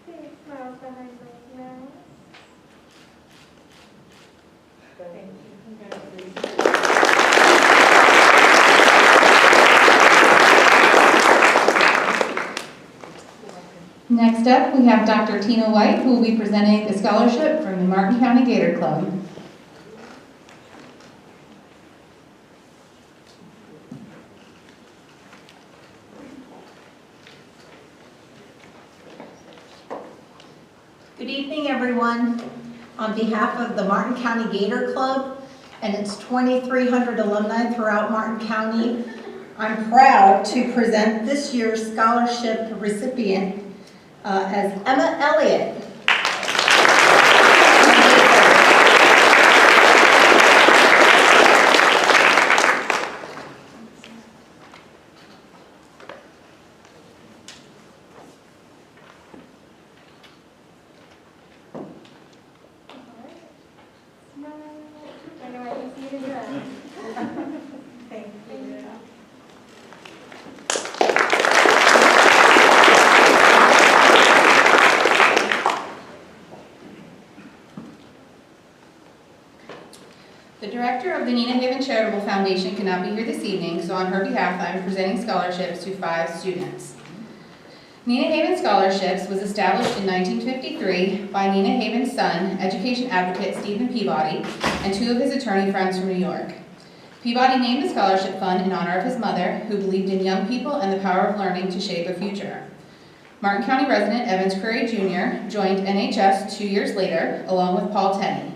Big smiles behind those mouths. Thank you. Congratulations. Next up, we have Dr. Tina White, who will be presenting the scholarship from the Martin County Gator Club. Good evening, everyone. On behalf of the Martin County Gator Club and its 2,300 alumni throughout Martin County, I'm proud to present this year's scholarship recipient as Emma Elliott. The director of the Nina Haven Charitable Foundation cannot be here this evening, so on her behalf I am presenting scholarships to 5 students. Nina Haven Scholarships was established in 1953 by Nina Haven's son, education advocate Stephen Peabody, and 2 of his attorney friends from New York. Peabody named the scholarship fund in honor of his mother, who believed in young people and the power of learning to shape a future. Martin County resident Evans Curry Jr. joined NHS 2 years later, along with Paul Tenney.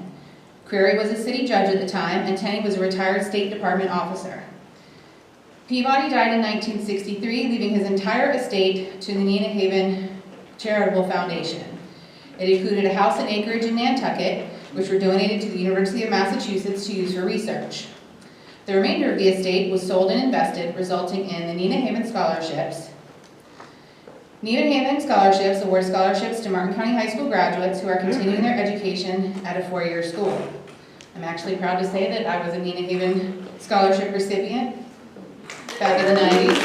Creary was a city judge at the time, and Tenney was a retired State Department officer. Peabody died in 1963, leaving his entire estate to the Nina Haven Charitable Foundation. It included a house and acreage in Nantucket, which were donated to the University of Massachusetts to use for research. The remainder of the estate was sold and invested, resulting in the Nina Haven Scholarships. Nina Haven Scholarships award scholarships to Martin County High School graduates who are continuing their education at a four-year school. I'm actually proud to say that I was a Nina Haven Scholarship recipient back in the 90s.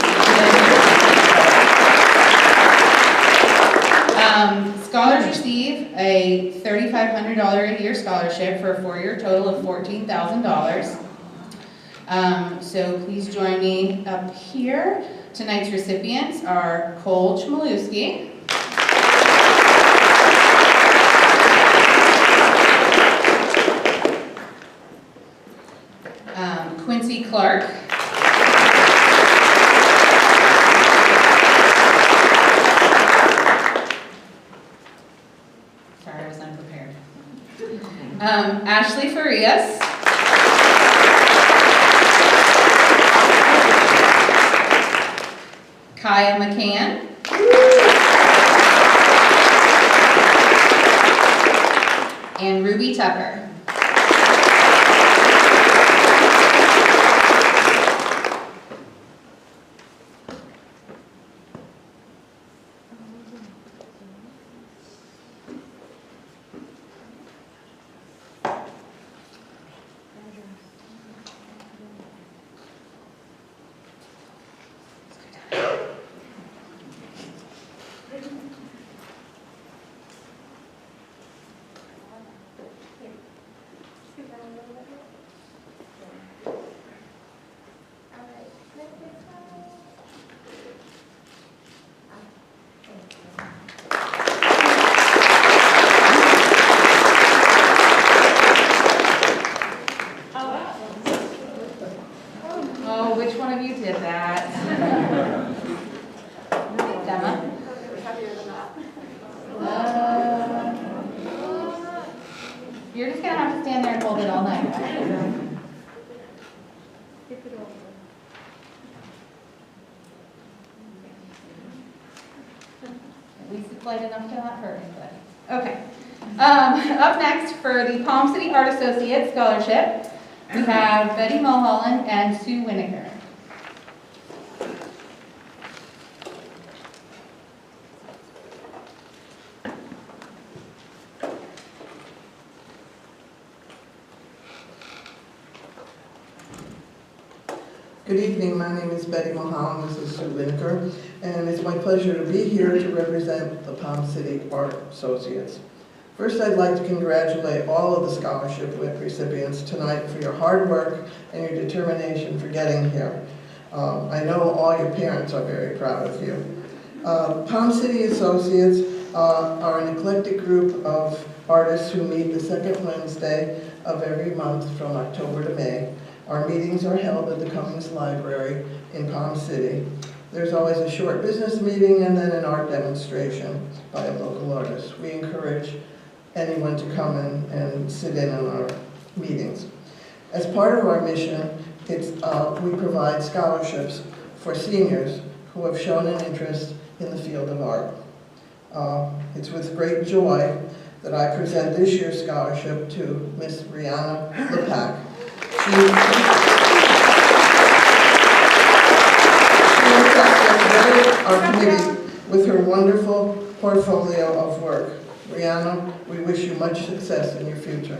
Scholars receive a $3,500 a year scholarship for a four-year total of $14,000. So please join me up here. Tonight's recipients are Cole Chmielewski, Quincy Clark, sorry, I was unprepared, Ashley Farias, Kaya McCann, and Ruby Tucker. Oh, which one of you did that? Emma? You're just going to have to stand there and hold it all night, right? At least it's light enough to not hurt anybody. Okay. Up next for the Palm City Art Associates Scholarship, we have Betty Mulholland and Sue Winokur. Good evening, my name is Betty Mulholland, this is Sue Winokur, and it's my pleasure to be here to represent the Palm City Art Associates. First, I'd like to congratulate all of the scholarship recipients tonight for your hard work and your determination for getting here. I know all your parents are very proud of you. Palm City Associates are an eclectic group of artists who meet the second Wednesday of every month from October to May. Our meetings are held at the Cummings Library in Palm City. There's always a short business meeting and then an art demonstration by a local artist. We encourage anyone to come and sit in on our meetings. As part of our mission, we provide scholarships for seniors who have shown an interest in the field of art. It's with great joy that I present this year's scholarship to Miss Brianna Lepac. She impressed our committee with her wonderful portfolio of work. Brianna, we wish you much success in your future.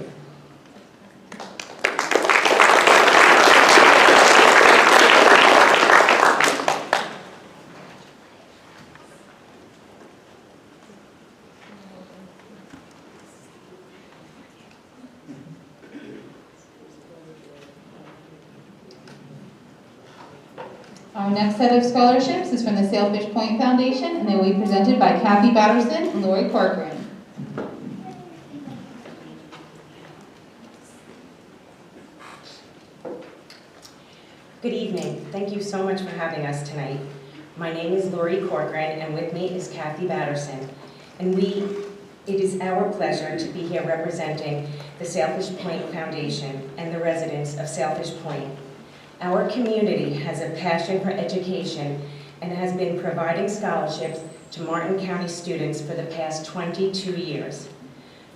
Our next set of scholarships is from the Sailfish Point Foundation, and they will be presented by Kathy Batterson and Lori Corcoran. Good evening. Thank you so much for having us tonight. My name is Lori Corcoran, and with me is Kathy Batterson. And we It is our pleasure to be here representing the Sailfish Point Foundation and the residents of Sailfish Point. Our community has a passion for education and has been providing scholarships to Martin County students for the past 22 years.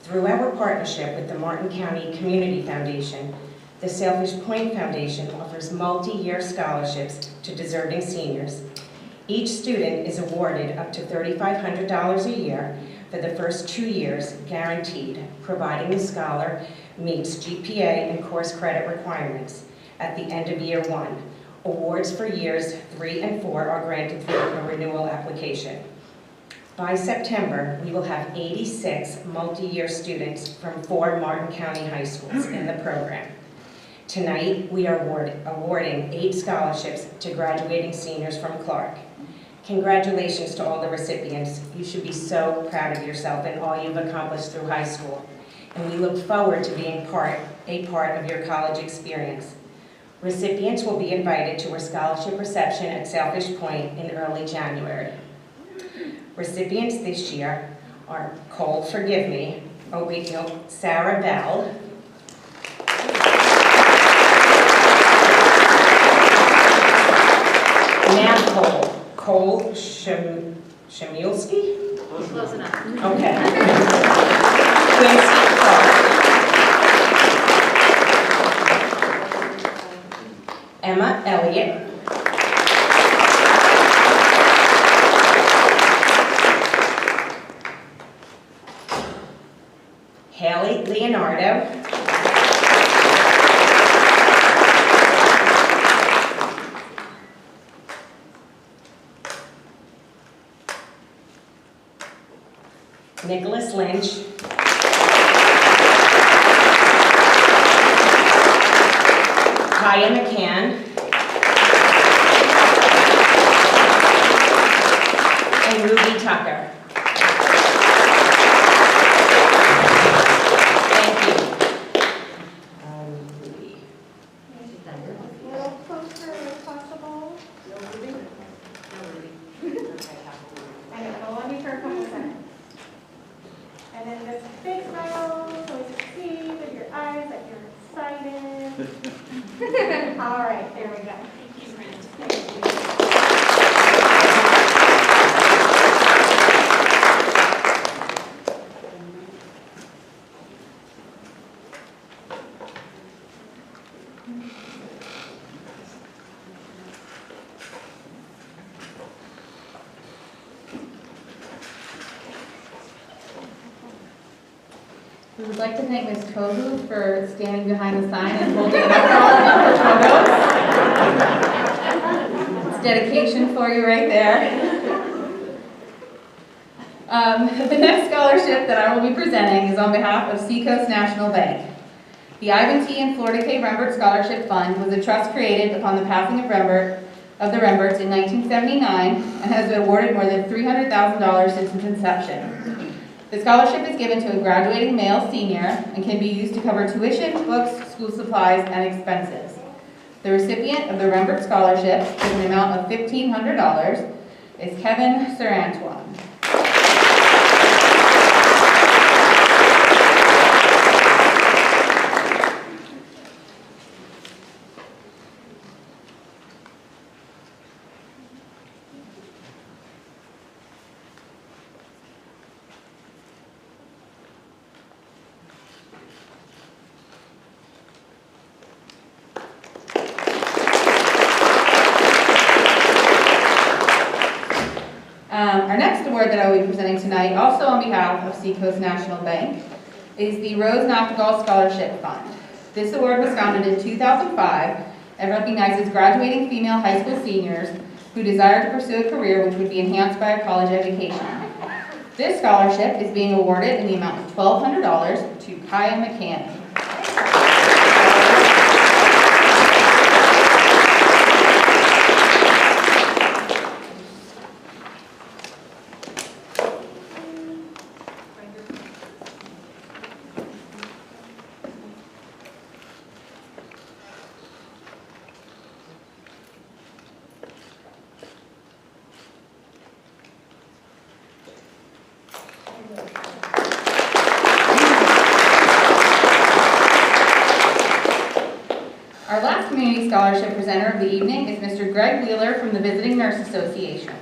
Through our partnership with the Martin County Community Foundation, the Sailfish Point Foundation offers multi-year scholarships to deserving seniors. Each student is awarded up to $3,500 a year for the first 2 years, guaranteed, providing the scholar meets GPA and course credit requirements at the end of year 1. Awards for years 3 and 4 are granted through a renewal application. By September, we will have 86 multi-year students from 4 Martin County high schools in the program. Tonight, we are awarding 8 scholarships to graduating seniors from Clark. Congratulations to all the recipients. You should be so proud of yourself and all you've accomplished through high school. And we look forward to being a part of your college experience. Recipients will be invited to a scholarship reception at Sailfish Point in early January. Recipients this year are Sarah Bell, Cole Shamielski? Close enough. Okay. Quincy Clark. Emma Elliott. Haley Leonardo. Nicholas Lynch. Kaya McCann. And Ruby Tucker. Thank you. Ruby. A little closer if possible. I know, but let me for a couple seconds. And then just a big smile, so we can see with your eyes that you're excited. All right, there we go. We would like to thank Ms. Kohu for standing behind the sign and holding it up for all of you for photos. It's dedication for you right there. The next scholarship that I will be presenting is on behalf of Seacoast National Bank. The Ivan T. and Florida K. Rembert Scholarship Fund was a trust created upon the passing of the Remberts in 1979 and has awarded more than $300,000 since its inception. The scholarship is given to a graduating male senior and can be used to cover tuition, books, school supplies, and expenses. The recipient of the Rembert Scholarship with an amount of $1,500 is Kevin Sir Antoine. Our next award that I will be presenting tonight, also on behalf of Seacoast National Bank, is the Rose Noctegal Scholarship Fund. This award was founded in 2005 and recognizes graduating female high school seniors who desire to pursue a career which would be enhanced by a college education. This scholarship is being awarded in the amount of $1,200 to Kaya McCann. Our last community scholarship presenter of the evening is Mr. Greg Wheeler from the Visiting Nurse Association.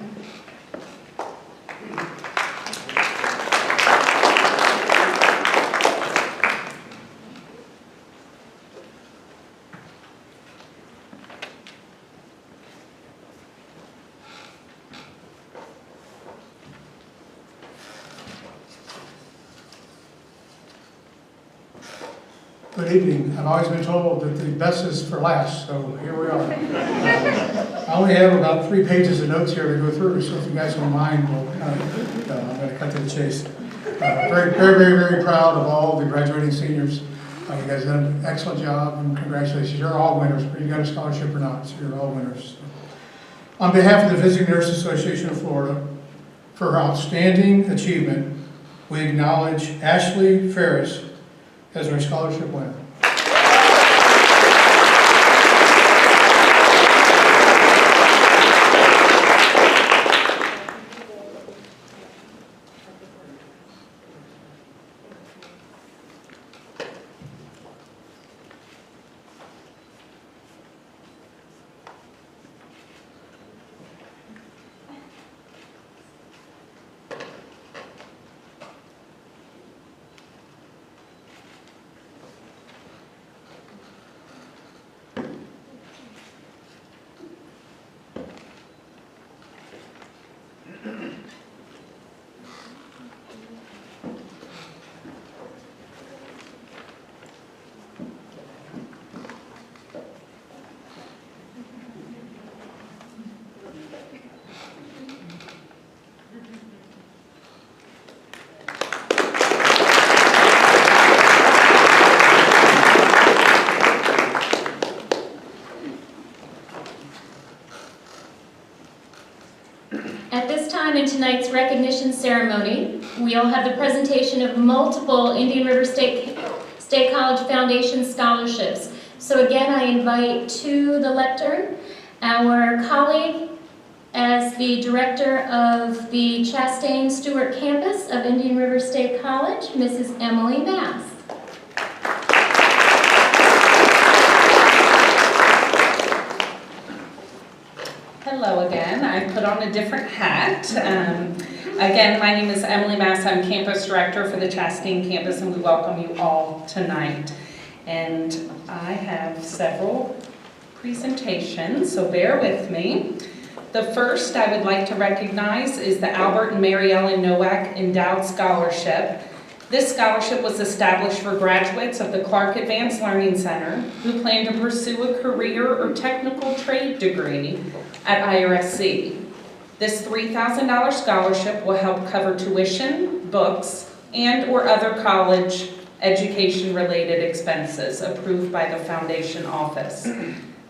Good evening. I've always been told that the best is for last, so here we are. I only have about 3 pages of notes here to go through, so if you guys don't mind, I'm going to cut to the chase. Very proud of all the graduating seniors. You guys have done an excellent job, and congratulations. You're all winners, whether you got a scholarship or not, so you're all winners. On behalf of the Visiting Nurse Association of Florida, for her outstanding achievement, we acknowledge Ashley Ferris as our scholarship winner. In tonight's recognition ceremony, we'll have the presentation of multiple Indian River State College Foundation scholarships. So again, I invite to the lectern our colleague as the director of the Chastain Stuart campus of Indian River State College, Mrs. Emily Mass. Hello again. I put on a different hat. Again, my name is Emily Mass. I'm campus director for the Chastain campus, and we welcome you all tonight. And I have several presentations, so bear with me. The first I would like to recognize is the Albert and Marielle and Nowac Endowed Scholarship. This scholarship was established for graduates of the Clark Advanced Learning Center who plan to pursue a career or technical trade degree at IRSC. This $3,000 scholarship will help cover tuition, books, and or other college education-related expenses approved by the foundation office.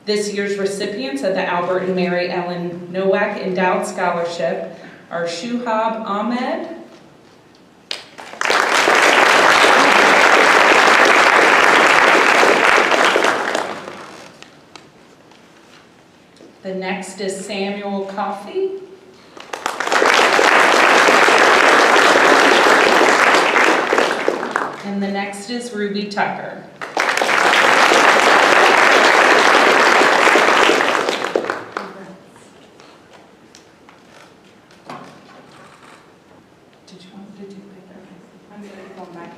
This year's recipients of the Albert and Mary Ellen Nowac Endowed Scholarship are Shuhab Ahmed, the next is Samuel Coffey. And the next is Ruby Tucker. Did you want to do bigger? I'm going to go back.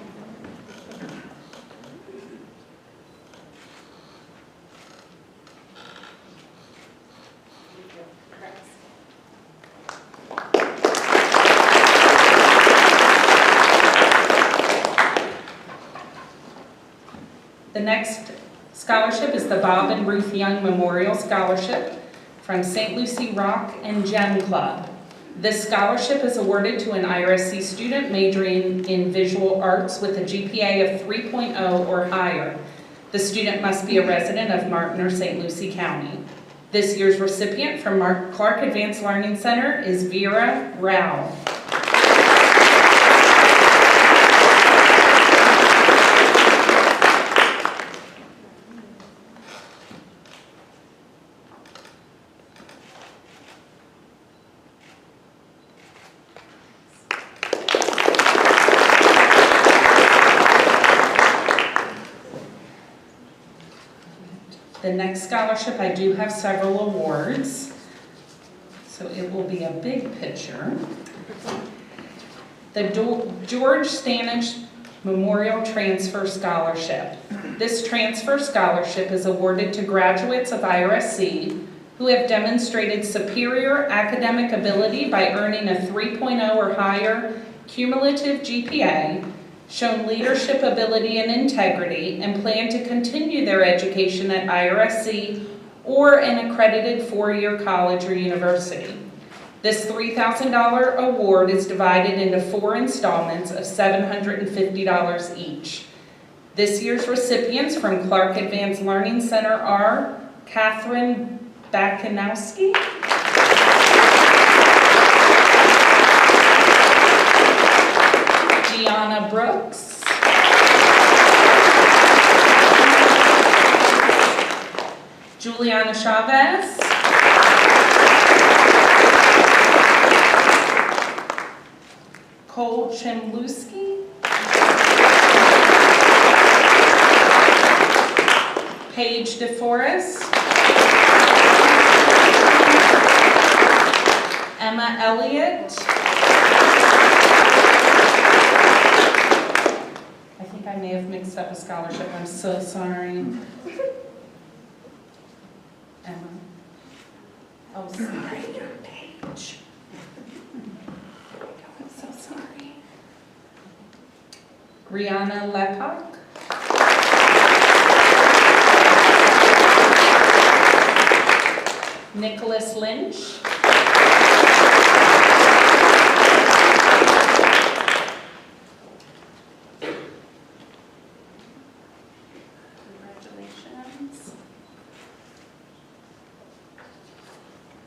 The next scholarship is the Bob and Ruth Young Memorial Scholarship from St. Lucie Rock and Gem Club. This scholarship is awarded to an IRSC student majoring in visual arts with a GPA of 3.0 or higher. The student must be a resident of Martin or St. Lucie County. This year's recipient from Clark Advanced Learning Center is Vera Rao. The The next scholarship, I do have several awards. So it will be a big picture. The George Stanage Memorial Transfer Scholarship. This transfer scholarship is awarded to graduates of IRSC who have demonstrated superior academic ability by earning a 3.0 or higher cumulative GPA, shown leadership ability and integrity, and plan to continue their education at IRSC or an accredited four-year college or university. This $3,000 award is divided into 4 installments of $750 each. This year's recipients from Clark Advanced Learning Center are Katelyn Berger, Gianna Brooks, Juliana Chavez, Cole Chimluski, Paige Deforest, Emma Elliott, I think I may have mixed up a scholarship, I'm so sorry. Emma. Oh, sorry, Paige. I'm so sorry. Brianna Lepak. Nicholas Lynch. Congratulations.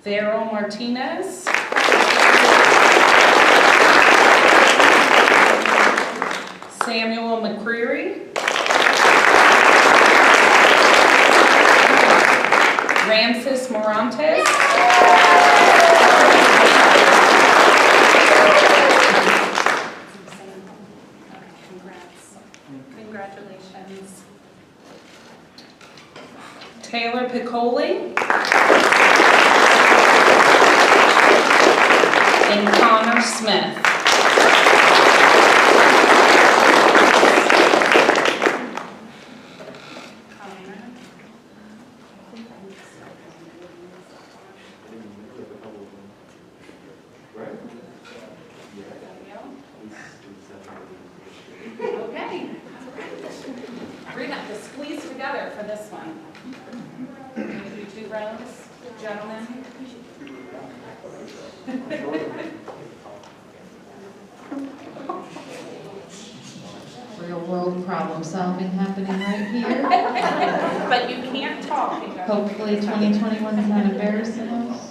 Vero Martinez. Samuel McCreary. Ramses Morantes. Congratulations. Taylor Piccoli. And Conor Smith. Okay. We're gonna have to squeeze together for this one. Maybe 2 rows, gentlemen. Real world problem solving happening right here. But you can't talk. Hopefully 2021 is not embarrassing us.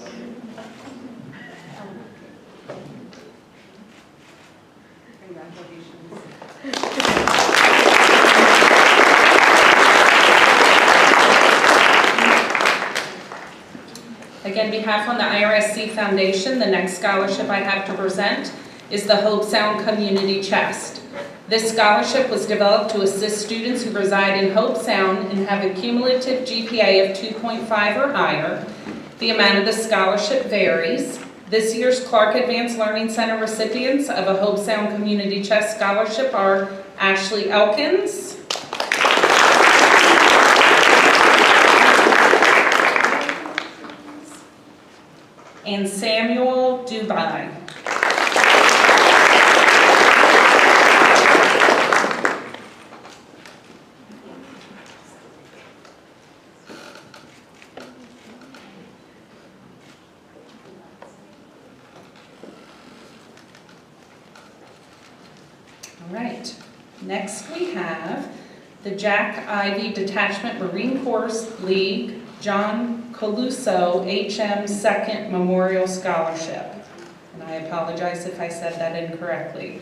Again, behalf on the IRSC Foundation, the next scholarship I have to present is the Hobe Sound Community Chest. This scholarship was developed to assist students who reside in Hobe Sound and have a cumulative GPA of 2.5 or higher. The amount of the scholarship varies. This year's Clark Advanced Learning Center recipients of a Hobe Sound Community Chest Scholarship are Ashley Elkins, and Samuel Dubai. All right, next we have the Jack Ivy Detachment Marine Corps League John Coluso HM Second Memorial Scholarship. And I apologize if I said that incorrectly.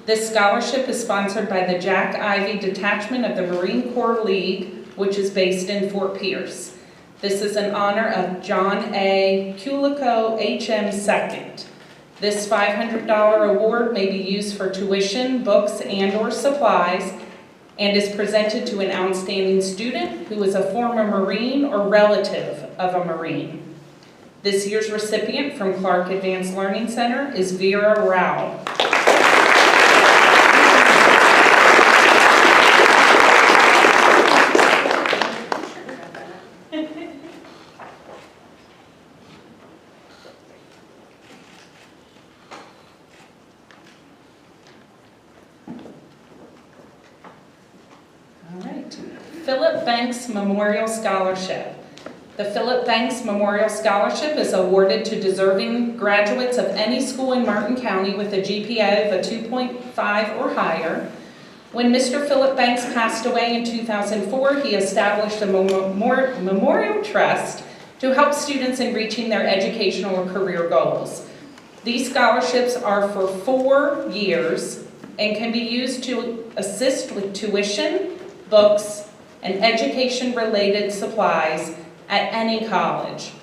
This scholarship is sponsored by the Jack Ivy Detachment of the Marine Corps League, which is based in Fort Pierce. This is in honor of John A. Culico HM Second. This $500 award may be used for tuition, books, and/or supplies, and is presented to an outstanding student who is a former Marine or relative of a Marine. This year's recipient from Clark Advanced Learning Center is Vera Rao. Phillip Banks Memorial Scholarship. The Phillip Banks Memorial Scholarship is awarded to deserving graduates of any school in Martin County with a GPA of a 2.5 or higher. When Mr. Phillip Banks passed away in 2004, he established a memorial trust to help students in reaching their educational or career goals. These scholarships are for 4 years and can be used to assist with tuition, books, and education-related supplies at any college.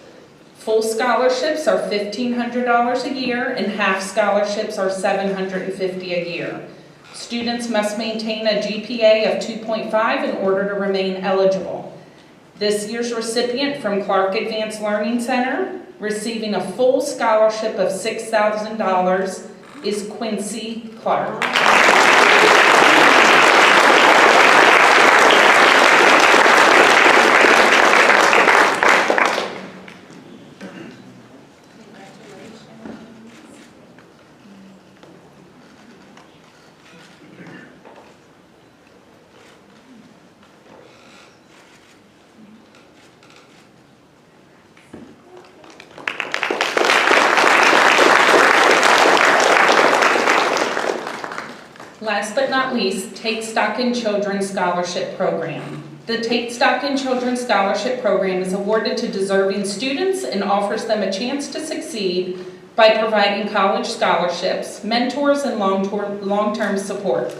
Full scholarships are $1,500 a year, and half scholarships are $750 a year. Students must maintain a GPA of 2.5 in order to remain eligible. This year's recipient from Clark Advanced Learning Center, receiving a full scholarship of $6,000, is Quincy Clark. Last but not least, Take Stock in Children Scholarship Program. The Take Stock in Children Scholarship Program is awarded to deserving students and offers them a chance to succeed by providing college scholarships, mentors, and long-term support.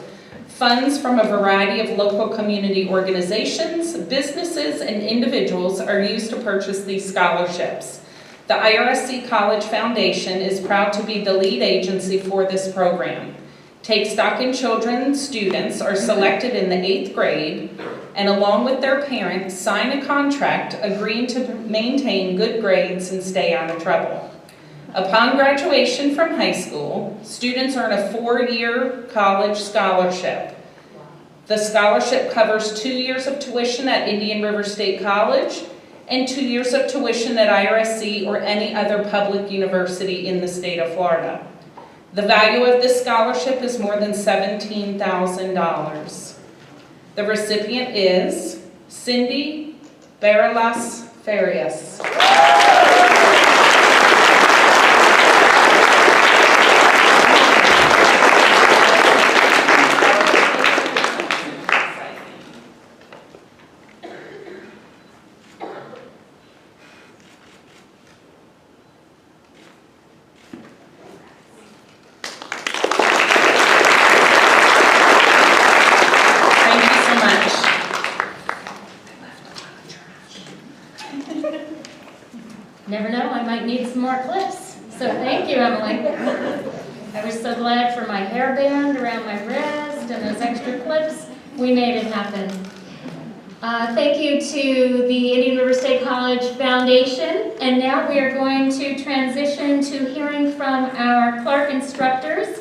Funds from a variety of local community organizations, businesses, and individuals are used to purchase these scholarships. The IRSC College Foundation is proud to be the lead agency for this program. Take Stock in Children students are selected in the 8th grade and along with their parents sign a contract agreeing to maintain good grades and stay out of trouble. Upon graduation from high school, students earn a 4-year college scholarship. The scholarship covers 2 years of tuition at Indian River State College and 2 years of tuition at IRSC or any other public university in the state of Florida. The value of this scholarship is more than $17,000. The recipient is Cindy Baralas Farias. Never know, I might need some more clips. So thank you, Emily. I was so glad for my hairband around my wrist and those extra clips. We made it happen. Thank you to the Indian River State College Foundation. And now we are going to transition to hearing from our Clark instructors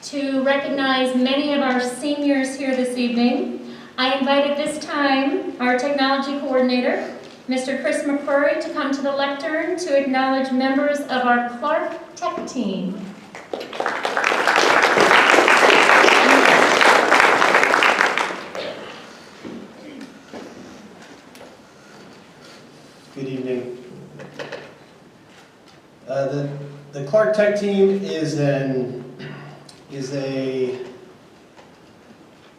to recognize many of our seniors here this evening. I invite at this time our technology coordinator, Mr. Chris McCrory, to come to the lectern to acknowledge members of our Clark Tech team. Good evening. The Clark Tech team is a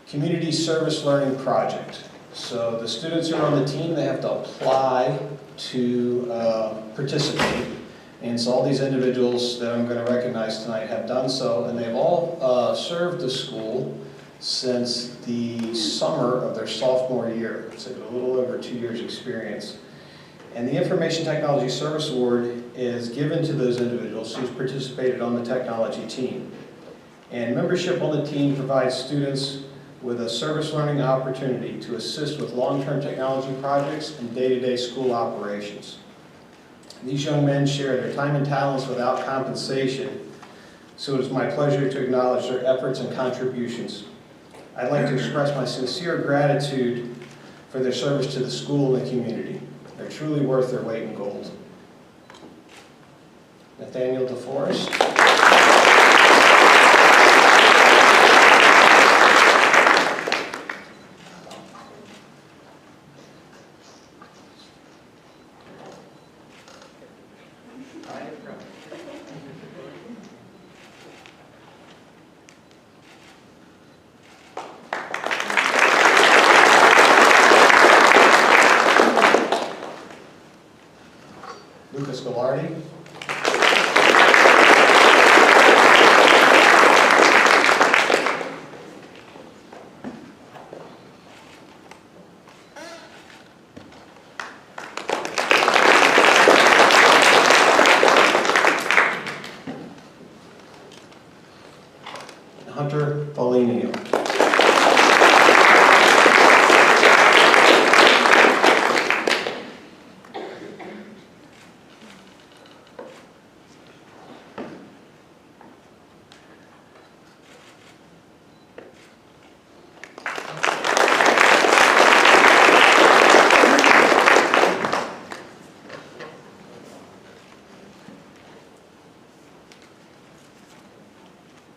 community service learning project. So the students who are on the team, they have to apply to participate. And so all these individuals that I'm going to recognize tonight have done so, and they've all served the school since the summer of their sophomore year. So a little over 2 years experience. And the Information Technology Service Award is given to those individuals who've participated on the technology team. And membership on the team provides students with a service learning opportunity to assist with long-term technology projects and day-to-day school operations. These young men share their time and talents without compensation, so it is my pleasure to acknowledge their efforts and contributions. I'd like to express my sincere gratitude for their service to the school and the community. They're truly worth their weight in gold. Nathaniel DeForest.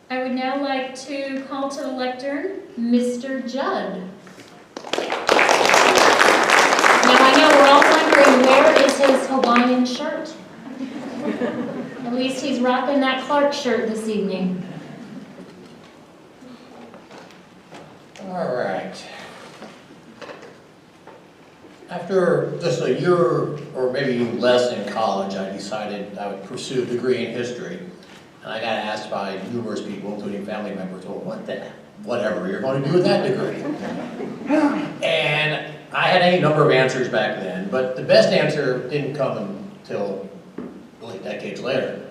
I would now like to call to the lectern, Mr. Judd. Now I know we're all wondering, where is his Hawaiian shirt? At least he's rocking that Clark shirt this evening. All right. After just a year or maybe even less in college, I decided I would pursue a degree in history. And I got asked by numerous people, including family members, well, whatever you're going to do with that degree. And I had any number of answers back then, but the best answer didn't come until really decades later.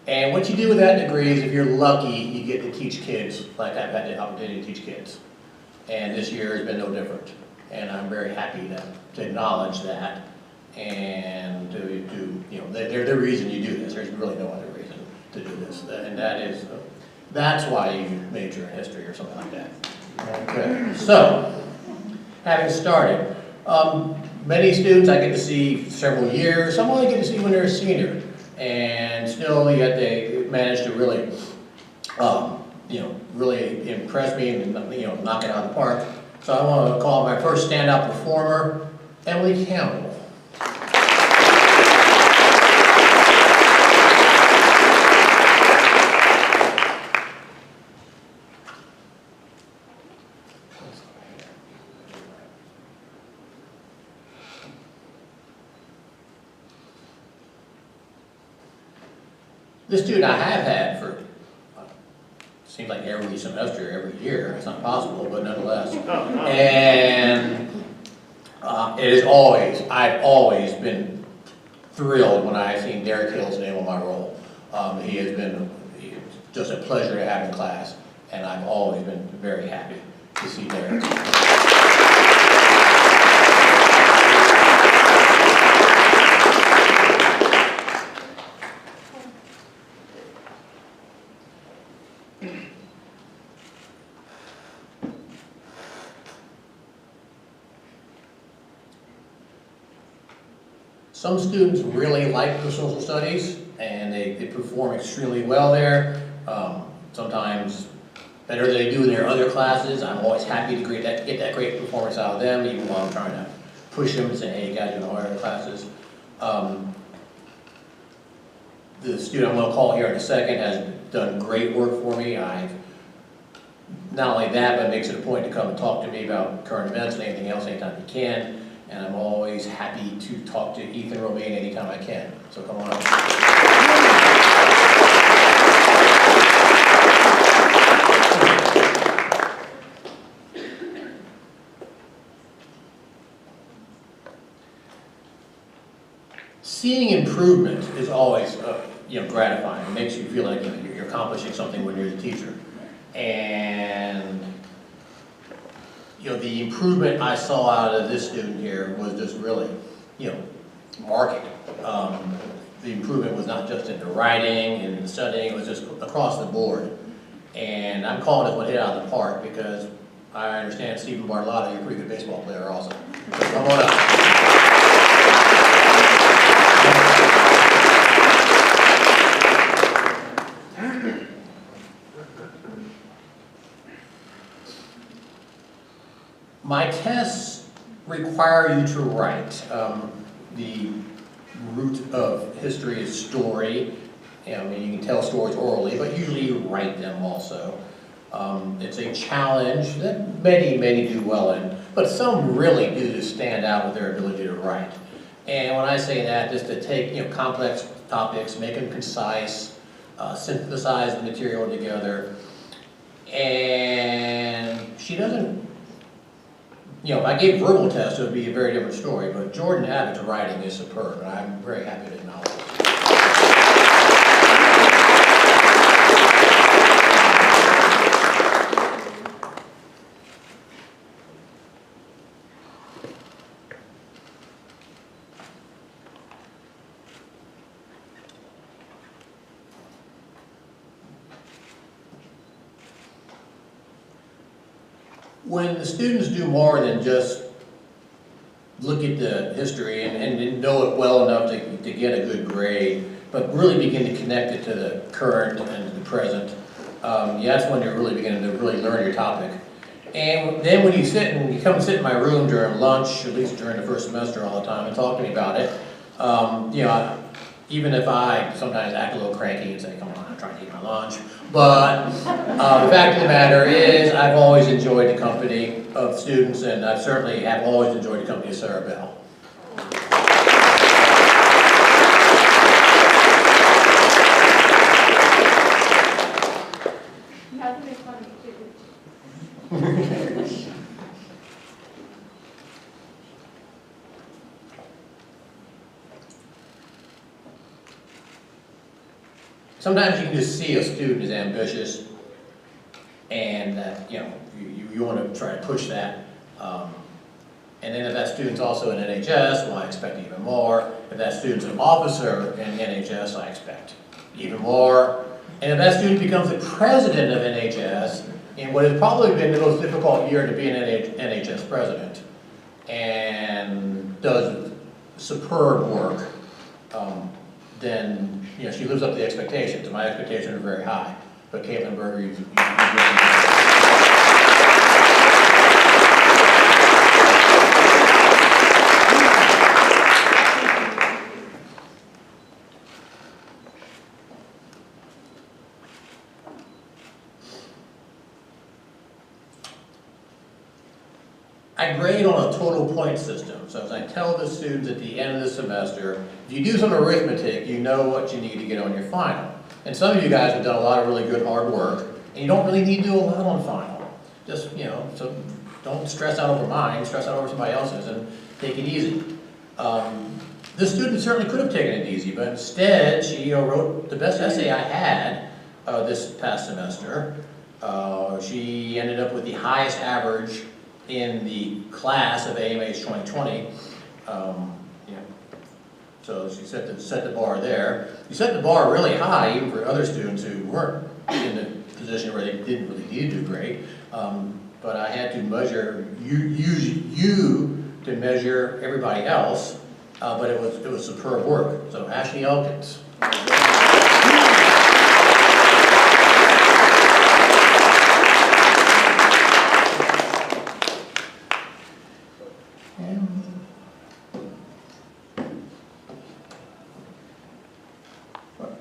And what you do with that degree is, if you're lucky, you get to teach kids, like I've had the opportunity to teach kids. And this year has been no different. And I'm very happy to acknowledge that. And there's the reason you do this. There's really no other reason to do this, and that's why you major in history or something like that. Okay, so having started, many students I get to see several years. Some only get to see when they're a senior, and still yet they manage to really, really impress me and knock it out of the park. So I want to call my first standout performer, Emily Campbell. This student I have had for, seems like every semester, every year. It's not possible, but nonetheless. And I've always been thrilled when I've seen Derek Hill's name on my roll. He has been just a pleasure to have in class, and I've always been very happy to see Derek. Some students really like the social studies, and they perform extremely well there. Sometimes better than they do in their other classes. I'm always happy to get that great performance out of them, even while I'm trying to push them and say, hey, you guys do all other classes. The student I'm going to call here in a second has done great work for me. I've not only that, but it makes it a point to come and talk to me about current events and anything else anytime you can. And I'm always happy to talk to Ethan Romaine anytime I can. So come on up. Seeing improvement is always gratifying. It makes you feel like you're accomplishing something when you're the teacher. And the improvement I saw out of this student here was just really, marked. The improvement was not just in the writing and the studying, it was just across the board. And I'm calling this one hit out of the park because I understand Stephen Bartolotta, you're a pretty good baseball player also. So come on up. My tests require you to write. The root of history is story. You can tell stories orally, but usually you write them also. It's a challenge that many do well in, but some really do just stand out with their ability to write. And when I say that, just to take complex topics, make them concise, synthesize the material together. And she doesn't, if I gave verbal tests, it would be a very different story, but Jordan Abbott's writing is superb, and I'm very happy to acknowledge it. When the students do more than just look at the history and know it well enough to get a good grade, but really begin to connect it to the current and the present, that's when you're really beginning to really learn your topic. And then when you come and sit in my room during lunch, at least during the first semester all the time, and talk to me about it, even if I sometimes act a little cranky and say, come on, I'm trying to eat my lunch, but the fact of the matter is I've always enjoyed the company of students, and I certainly have always enjoyed the company of Sarah Bell. You have to make fun of me too. Sometimes you can just see a student is ambitious, and you want to try to push that. And then if that student's also in NHS, well, I expect even more. If that student's an officer in NHS, I expect even more. And if that student becomes the president of NHS, in what has probably been the most difficult year to be an NHS president, and does superb work, then she lives up to the expectations. And my expectations are very high. But Katelyn Berger, you I grade on a total point system. So as I tell the students at the end of the semester, if you do some arithmetic, you know what you need to get on your final. And some of you guys have done a lot of really good hard work, and you don't really need to do a lot on final. Just, so don't stress out over mine, stress out over somebody else's, and take it easy. This student certainly could have taken it easy, but instead she wrote the best essay I had this past semester. She ended up with the highest average in the class of AMH 2020. So she set the bar there. You set the bar really high even for other students who weren't in the position where they didn't really need to do great. But I had to use you to measure everybody else, but it was superb work. So Ashley Elkins.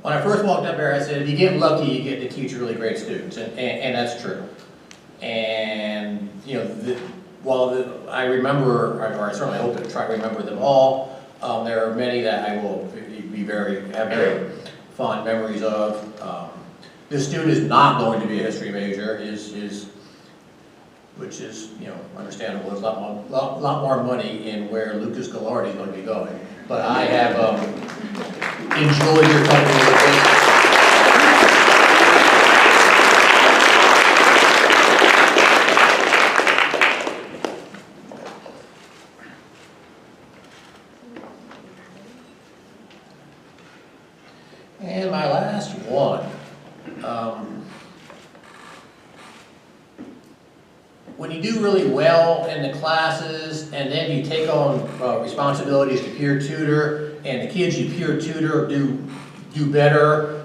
When I first walked up here, I said, if you get lucky, you get to teach really great students, and that's true. And while I remember, or I certainly hope to try to remember them all, there are many that I will have very fond memories of. This student is not going to be a history major, which is understandable. There's a lot more money in where Lucas Gallardi is going to be going. But I have enjoyed your company with this. really well in the classes, and then you take on responsibilities to peer tutor, and the kids you peer tutor do better,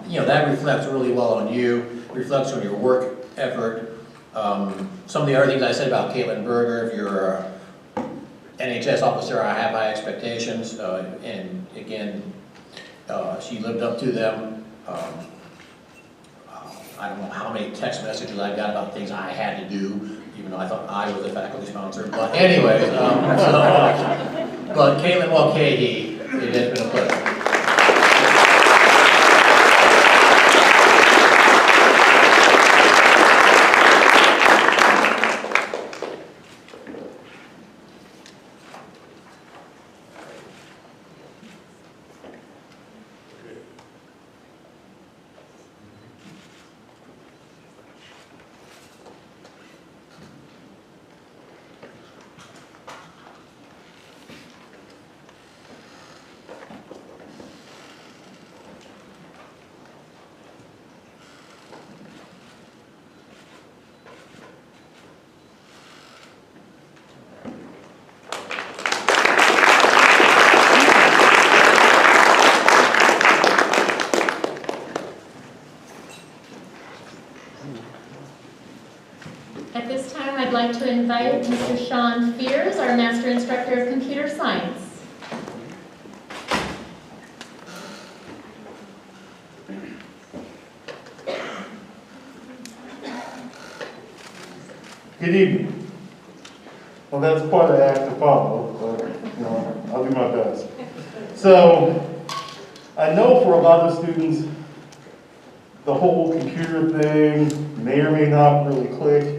you know, that reflects really well on you, reflects on your work effort. Some of the other things I said about Katelyn Berger, if you're an NHS officer, I have high expectations, and again, she lived up to them. I don't know how many text messages I got about things I had to do, even though I thought I was a faculty sponsor. But anyways, but Katelyn Mulcahy, it has been a pleasure. At this time, I'd like to invite Mr. Sean Fears, our Master Instructor of Computer Science. Good evening. Well, that's quite an act to follow, but you know, I'll do my best. So, I know for a lot of students, the whole computer thing may or may not really click.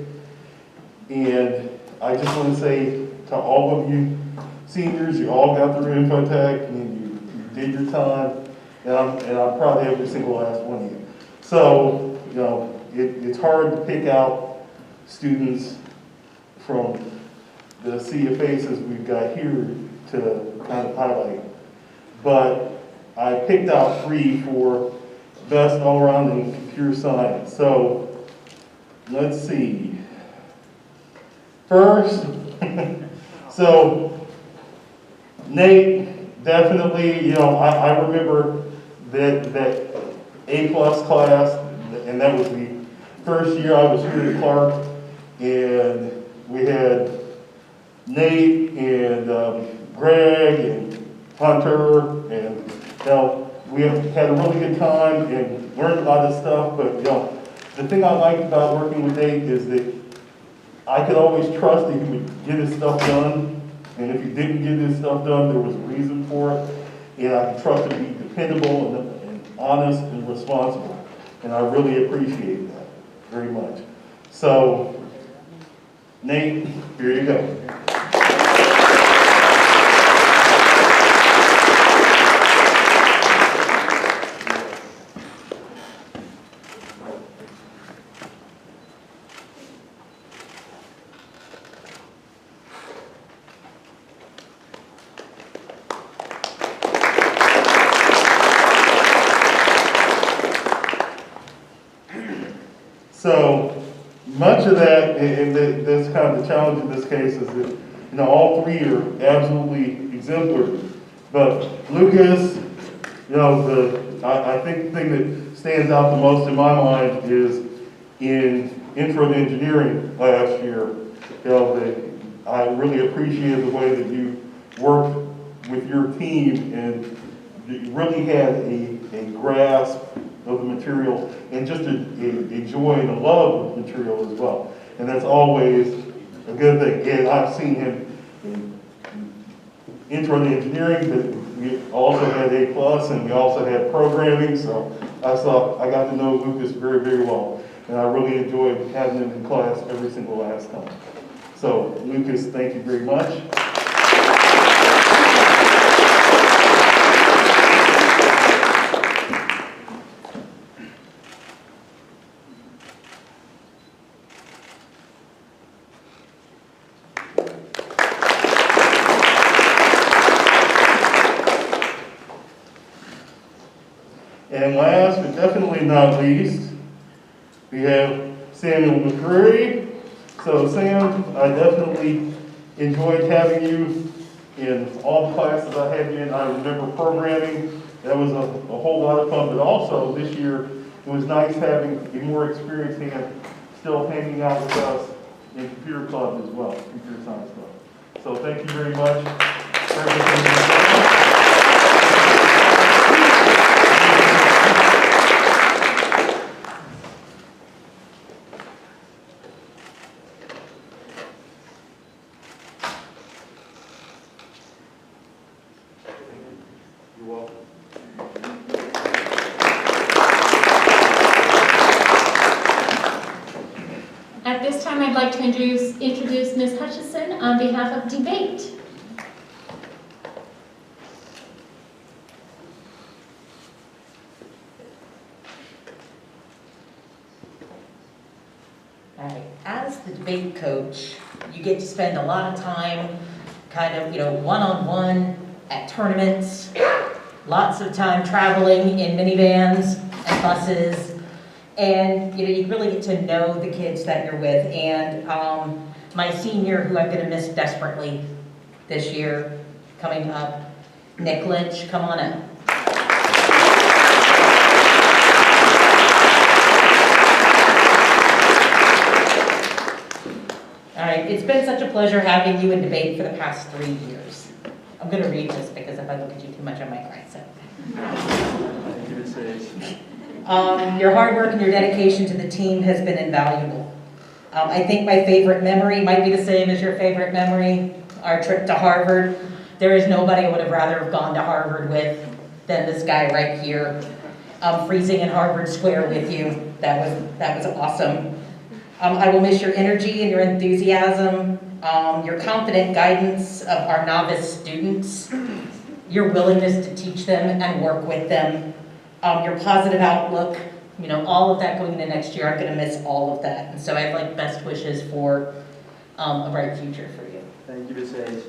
And I just want to say to all of you seniors, you all got through Infotech and you did your time, and I'm proud of every single last one of you. So, you know, it's hard to pick out students from the sea of faces we've got here to kind of highlight. But I picked out 3 for best all around in computer science. So, let's see. First, so Nate, definitely, you know, I remember that A+ class, and that was the first year I was here at Clark, and we had Nate and Greg and Hunter, and you know, we had a really good time and learned a lot of stuff. But you know, the thing I liked about working with Nate is that I could always trust that he would get his stuff done, and if he didn't get his stuff done, there was a reason for it, and I could trust him to be dependable and honest and responsible, and I really appreciate that very much. So, Nate, here you go. So much of that, and that's kind of the challenge in this case, is that you know all 3 are absolutely exemplary. But Lucas, you know, I think the thing that stands out the most in my mind is in Intro to Engineering last year. You know, I really appreciated the way that you worked with your team and you really had a grasp of the material and just a joy and a love of the material as well. And that's always a good thing. And I've seen him in Intro to Engineering, but we also had A+, and we also had programming, so I got to know Lucas very, very well. And I really enjoyed having him in class every single last time. So, Lucas, thank you very much. And last but definitely not least, we have Samuel McCreary. So Sam, I definitely enjoyed having you in all the classes I had you in. I remember programming, that was a whole lot of fun, but also this year, it was nice having a more experienced hand still hanging out with us in computer club as well, computer science club. So thank you very much. You're welcome. At this time, I'd like to introduce Ms. Hutchison on behalf of Debate. All right. As the debate coach, you get to spend a lot of time kind of, one-on-one at tournaments, lots of time traveling in minivans and buses. And you really get to know the kids that you're with. And my senior, who I'm going to miss desperately this year, coming up, Nick Lynch, come on up. All right, it's been such a pleasure having you in debate for the past 3 years. I'm going to read this because if I look at you too much, I might cry. So. Your hard work and your dedication to the team has been invaluable. I think my favorite memory might be the same as your favorite memory, our trip to Harvard. There is nobody I would have rather have gone to Harvard with than this guy right here, freezing in Harvard Square with you. That was awesome. I will miss your energy and your enthusiasm, your confident guidance of our novice students, your willingness to teach them and work with them, your positive outlook, all of that going into next year. I'm going to miss all of that. And so I have best wishes for a bright future for you. Thank you, Ms. Hayes.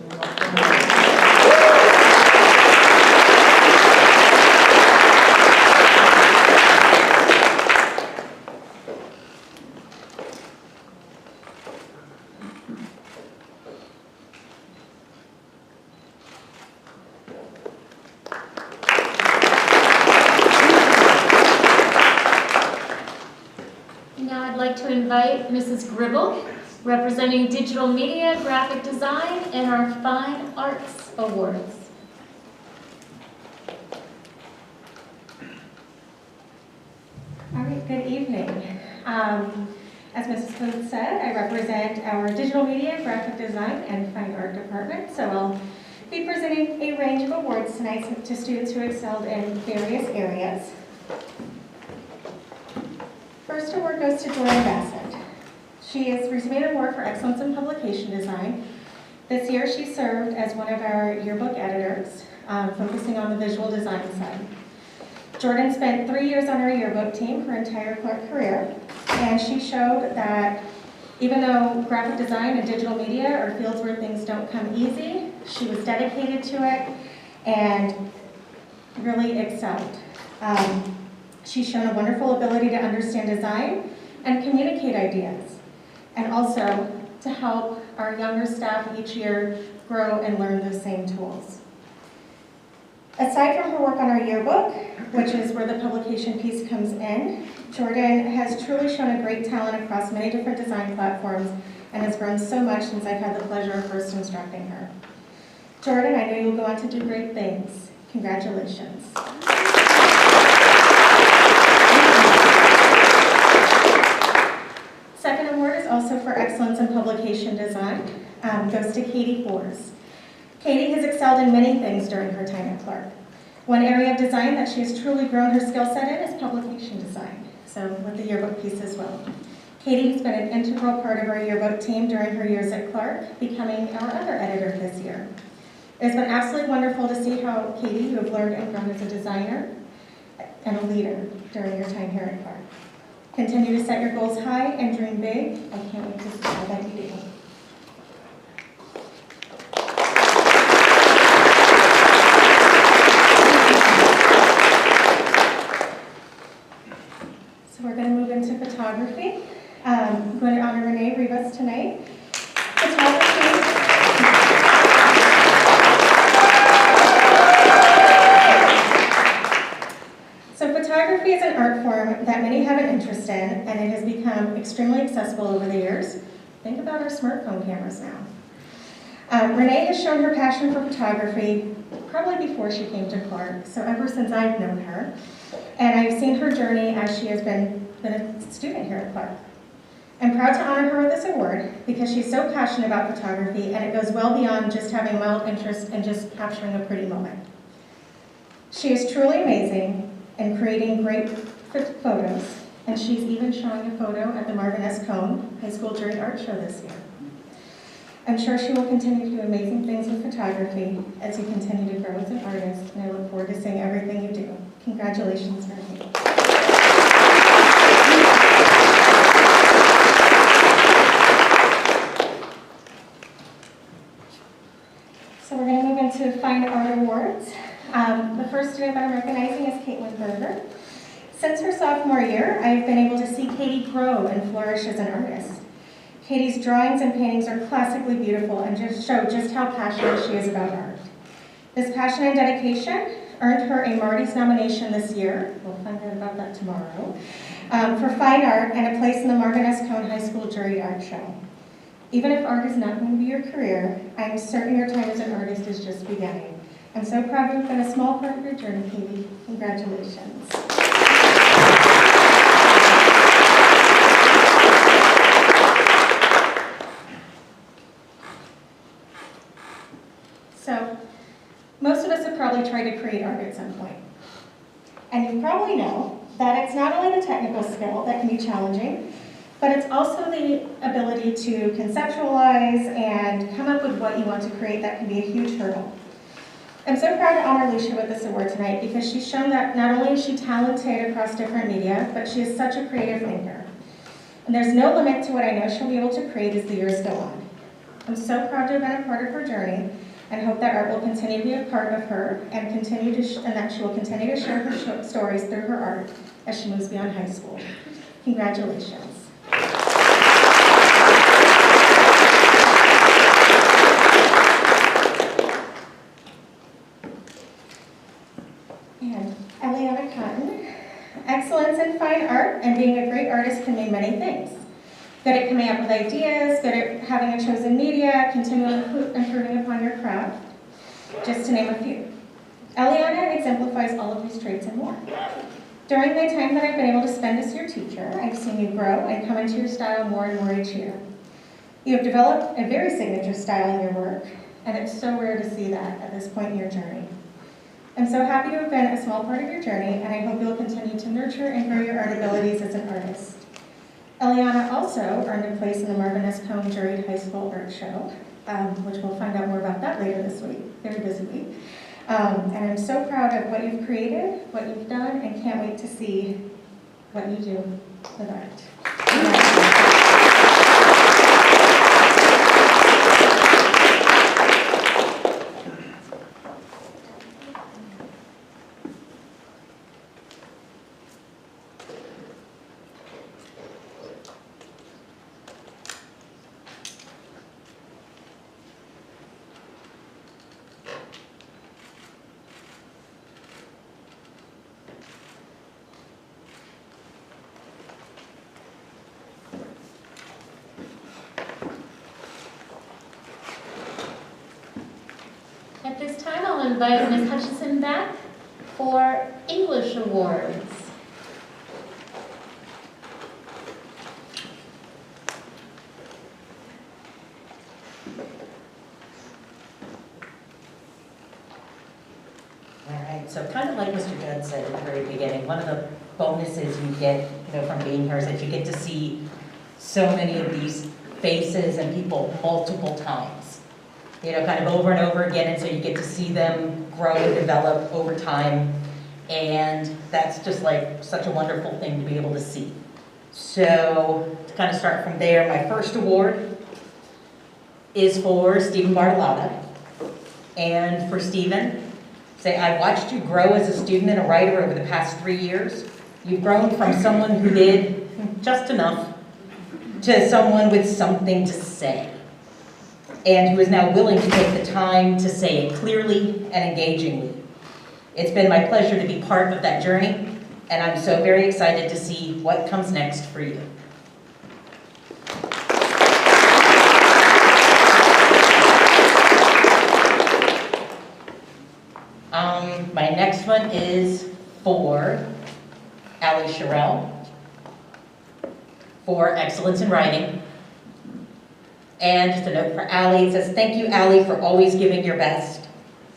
To invite Mrs. Gribble, representing Digital Media, Graphic Design, and our Fine Arts Awards. All right, good evening. As Mrs. Booth said, I represent our Digital Media, Graphic Design, and Fine Art department, so I'll be presenting a range of awards tonight to students who excelled in various areas. First award goes to Jordan Bassett. She is receiving an award for excellence in publication design. This year she served as one of our yearbook editors, focusing on the visual design side. Jordan spent 3 years on our yearbook team her entire Clark career, and she showed that even though graphic design and digital media are fields where things don't come easy, she was dedicated to it and really excelled. She's shown a wonderful ability to understand design and communicate ideas, and also to help our younger staff each year grow and learn those same tools. Aside from her work on our yearbook, which is where the publication piece comes in, Jordan has truly shown a great talent across many different design platforms and has grown so much since I've had the pleasure of first instructing her. Jordan, I know you'll go on to do great things. Congratulations. Second award is also for excellence in publication design, goes to Katie Force. Katie has excelled in many things during her time at Clark. One area of design that she has truly grown her skill set in is publication design, so with the yearbook piece as well. Katie has been an integral part of our yearbook team during her years at Clark, becoming our other editor this year. It has been absolutely wonderful to see how Katie, you have learned and grown as a designer and a leader during your time here at Clark. Continue to set your goals high and dream big. I can't wait to see how that you do. So we're going to move into photography. I'm going to honor Renee Rivas tonight. many have an interest in, and it has become extremely accessible over the years. Think about our smartphone cameras now. Renee has shown her passion for photography probably before she came to Clark, so ever since I've known her. And I've seen her journey as she has been a student here at Clark. I'm proud to honor her with this award because she's so passionate about photography, and it goes well beyond just having mild interest in just capturing a pretty moment. She is truly amazing in creating great photos, and she's even showing a photo at the Marvin S. Cone High School Jury Art Show this year. I'm sure she will continue to do amazing things with photography as you continue to grow as an artist, and I look forward to seeing everything you do. Congratulations, Renee. So we're going to move into Fine Art Awards. The first student that I'm recognizing is Katelyn Berger. Since her sophomore year, I've been able to see Katie grow and flourish as an artist. Katie's drawings and paintings are classically beautiful and just show just how passionate she is about art. This passion and dedication earned her a Marty's nomination this year, we'll find out about that tomorrow, for fine art and a place in the Marvin S. Cone High School Jury Art Show. Even if art is not going to be your career, I'm certain your time as an artist is just beginning. I'm so proud to have been a small part of your journey, Katie. Congratulations. So, most of us have probably tried to create art at some point. And you probably know that it's not only the technical skill that can be challenging, but it's also the ability to conceptualize and come up with what you want to create that can be a huge hurdle. I'm so proud to honor Lucie with this award tonight because she's shown that not only is she talented across different media, but she is such a creative thinker. And there's no limit to what I know she'll be able to create as the years go on. I'm so proud to have been a part of her journey and hope that art will continue to be a part of her and that she will continue to share her stories through her art as she moves beyond high school. Congratulations. And Eliana Cotton. Excellence in fine art and being a great artist can mean many things. Good at coming up with ideas, good at having a chosen media, continually improving upon your craft, just to name a few. Eliana exemplifies all of these traits and more. During the time that I've been able to spend as your teacher, I've seen you grow and come into your style more and more each year. You have developed a very signature style in your work, and it's so rare to see that at this point in your journey. I'm so happy to have been a small part of your journey, and I hope you'll continue to nurture and grow your art abilities as an artist. Eliana also earned a place in the Marvin S. Cone Juried High School Art Show, which we'll find out more about that later this week. Very busy week. And I'm so proud of what you've created, what you've done, and can't wait to see what you do with art. At this time, I'll invite Ms. Hutchison back for English awards. All right, so kind of like Mr. Judd said at the very beginning, one of the bonuses you get, from being here is that you get to see so many of these faces and people multiple times, kind of over and over again, and so you get to see them grow and develop over time, and that's just like such a wonderful thing to be able to see. So to kind of start from there, my first award is for Stephen Bartolotta, and for Stephen, I've watched you grow as a student and a writer over the past 3 years. You've grown from someone who did just enough to someone with something to say, and who is now willing to take the time to say it clearly and engagingly. It's been my pleasure to be part of that journey, and I'm so very excited to see what comes next for you. My next one is for Allie Sherrill for excellence in writing. And just a note for Allie, it says, thank you, Allie, for always giving your best.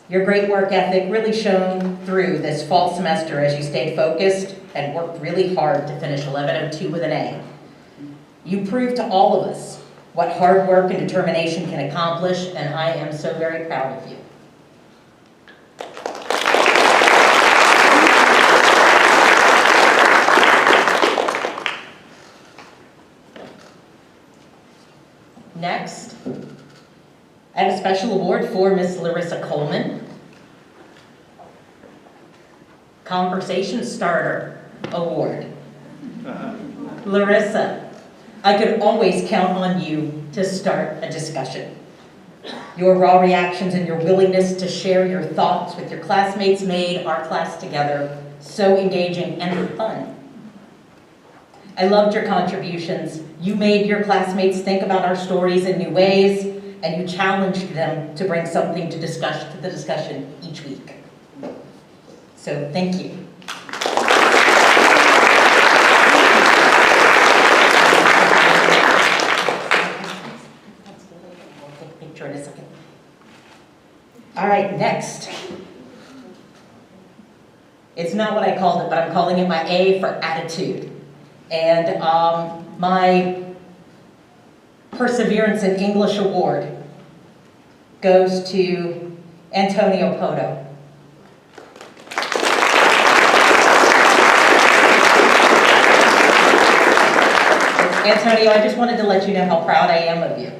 Your great work ethic really shone through this fall semester as you stayed focused and worked really hard to finish 1102 with an A. You proved to all of us what hard work and determination can accomplish, and I am so very proud of you. Next, I have a special award for Miss Larissa Coleman. Conversation Starter Award. Larissa, I could always count on you to start a discussion. Your raw reactions and your willingness to share your thoughts with your classmates made our class together so engaging and fun. I loved your contributions. You made your classmates think about our stories in new ways, and you challenged them to bring something to the discussion each week. So thank you. Take a picture in a second. All right, next. It's not what I called it, but I'm calling it my A for attitude. And my Perseverance in English Award goes to Antonio Poto. Antonio, I just wanted to let you know how proud I am of you.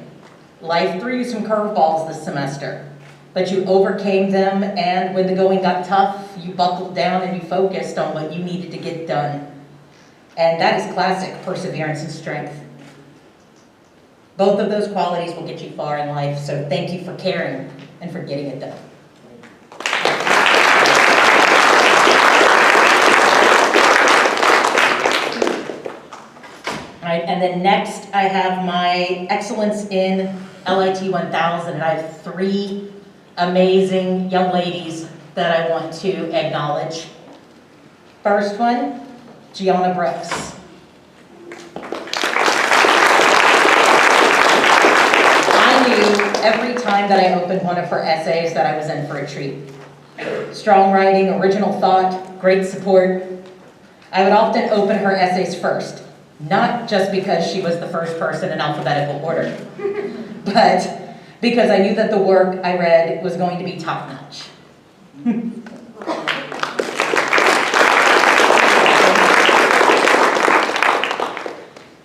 Life threw you some curveballs this semester, but you overcame them, and when the going got tough, you buckled down and you focused on what you needed to get done. And that is classic perseverance and strength. Both of those qualities will get you far in life, so thank you for caring and for getting it done. All right, and then next I have my Excellence in LIT 1000, and I have 3 amazing young ladies that I want to acknowledge. First one, Gianna Brooks. I knew every time that I opened one of her essays that I was in for a treat. Strong writing, original thought, great support. I would often open her essays first, not just because she was the first person in alphabetical order, but because I knew that the work I read was going to be top-notch.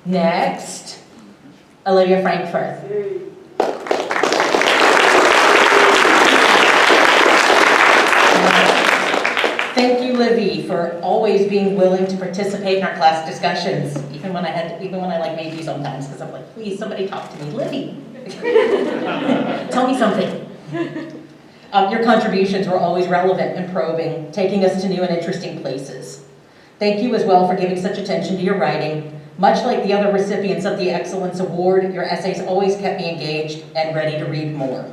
Next, Olivia Frankfurt. Thank you, Livy, for always being willing to participate in our class discussions, even when I like made you sometimes, because I'm like, please, somebody talk to me. Livy, tell me something. Your contributions were always relevant and probing, taking us to new and interesting places. Thank you as well for giving such attention to your writing. Much like the other recipients of the Excellence Award, your essays always kept me engaged and ready to read more.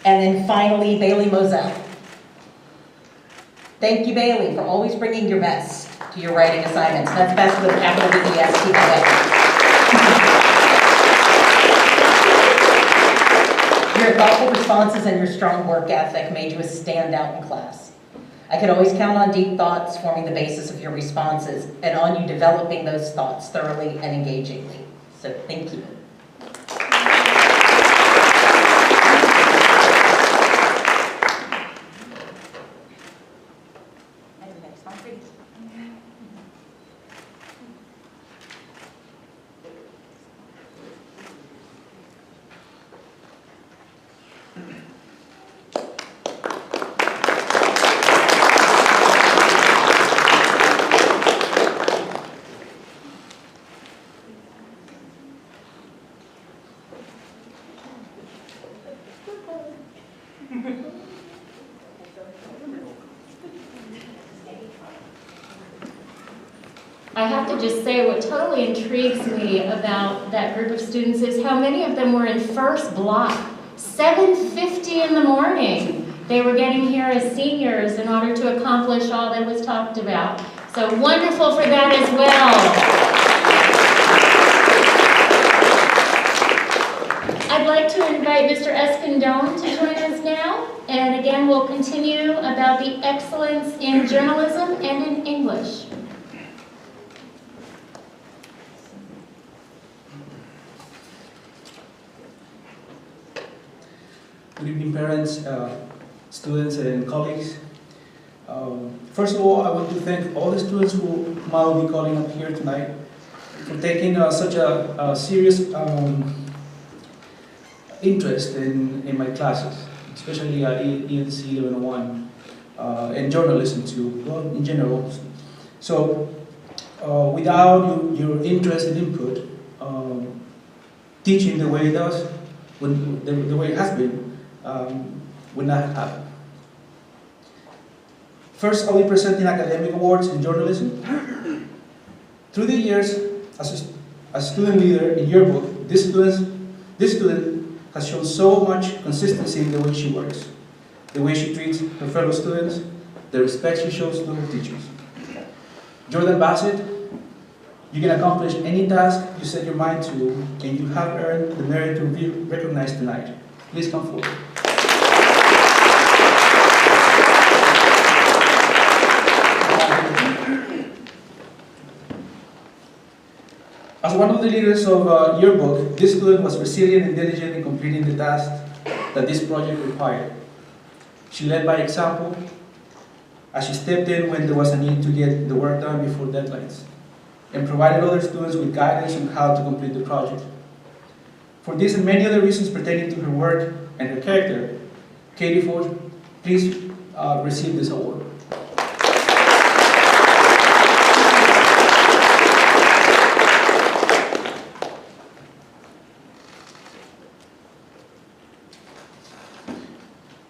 And then finally, Bailey Moselle. Thank you, Bailey, for always bringing your best to your writing assignments. That's best with a capital B-E-S-T, by the way. Your thoughtful responses and your strong work ethic made you a standout in class. I could always count on deep thoughts forming the basis of your responses and on you developing those thoughts thoroughly and engagingly. So thank you. I have to just say what totally intrigues me about that group of students is how many of them were in first block. 7:50 in the morning. They were getting here as seniors in order to accomplish all that was talked about. So wonderful for that as well. I'd like to invite Mr. Escondón to join us now. And again, we'll continue about the excellence in journalism and in English. Good evening, parents, students, and colleagues. First of all, I want to thank all the students who might be calling up here tonight for taking such a serious interest in my classes, especially ENC 1101 and journalism too, well, in general. So, without your interest and input, teaching the way it does, the way it has been, would not happen. First, I'll be presenting academic awards in journalism. Through the years, as a student leader in yearbook, this student has shown so much consistency in the way she works, the way she treats her fellow students, the respect she shows to her teachers. Jordan Bassett, you can accomplish any task you set your mind to, and you have earned the merit to be recognized tonight. Please come forward. As one of the leaders of yearbook, this student was resilient and diligent in completing the task that this project required. She led by example as she stepped in when there was a need to get the work done before deadlines, and provided other students with guidance on how to complete the project. For this and many other reasons pertaining to her work and her character, Katie Ford, please receive this award.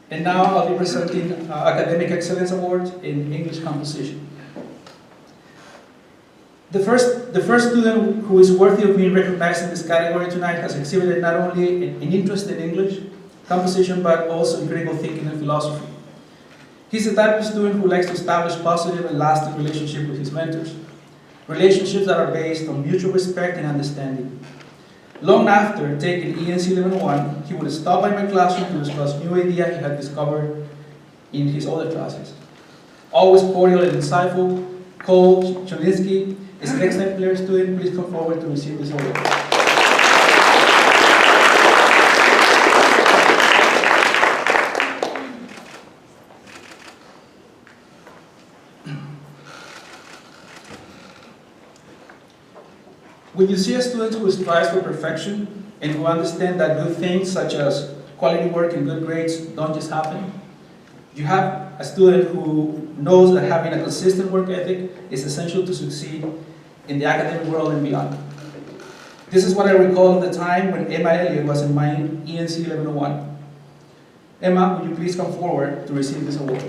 And now I'll be presenting Academic Excellence Awards in English Composition. The first student who is worthy of being recognized in this category tonight has exhibited not only an interest in English composition, but also in critical thinking and philosophy. He's the type of student who likes to establish positive and lasting relationships with his mentors, relationships that are based on mutual respect and understanding. Long after taking ENC 1101, he would stop by my classroom to discuss new ideas he had discovered in his other classes. Always cordial and insightful, Cole Cholinsky is an exemplary student. Please come forward to receive this award. When you see a student who strives for perfection and who understands that good things such as quality work and good grades don't just happen, you have a student who knows that having a consistent work ethic is essential to succeed in the academic world and beyond. This is what I recall of the time when Emma Elliott was in my ENC 1101. Emma, would you please come forward to receive this award?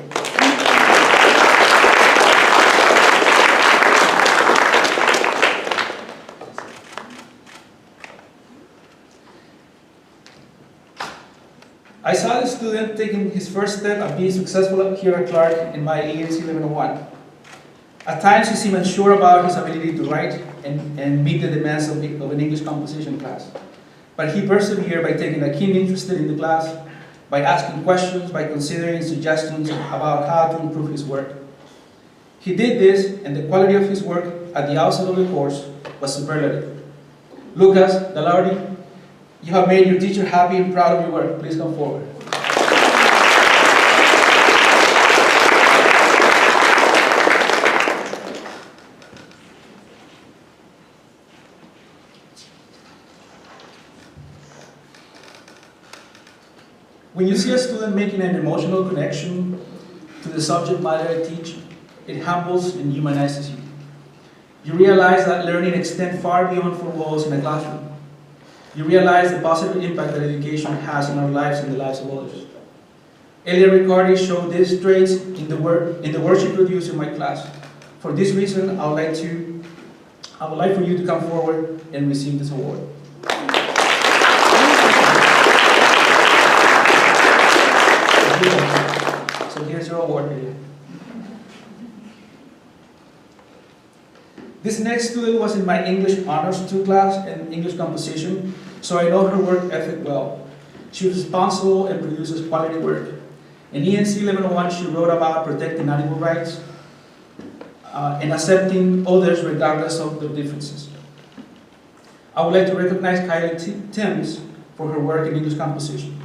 I saw the student taking his first step of being successful here at Clark in my ENC 1101. At times he seemed unsure about his ability to write and meet the demands of an English composition class. But he persevered by taking a keen interest in the class, by asking questions, by considering suggestions about how to improve his work. He did this, and the quality of his work at the outset of the course was superlative. Lucas Dalardi, you have made your teacher happy and proud of your work. Please come forward. When you see a student making an emotional connection to the subject matter I teach, it humbles and humanizes you. You realize that learning extends far beyond four walls in a classroom. You realize the positive impact that education has on our lives and the lives of others. Elia Riccardi showed these traits in the work she produced in my class. For this reason, I would like to I would like for you to come forward and receive this award. So here's your award here. This next student was in my English Honors 2 class and English Composition, so I know her work ethic well. She was responsible and produces quality work. In ENC 1101, she wrote about protecting animal rights and accepting others regardless of their differences. I would like to recognize Katelyn Timms for her work in English Composition.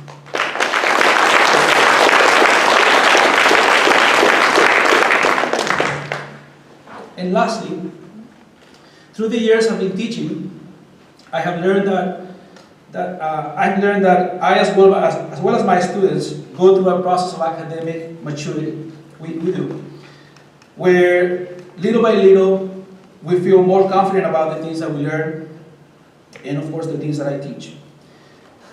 And lastly, through the years I've been teaching, I have learned that I, as well as my students, go through a process of academic maturity. We do, where little by little we feel more confident about the things that we learn, and of course the things that I teach.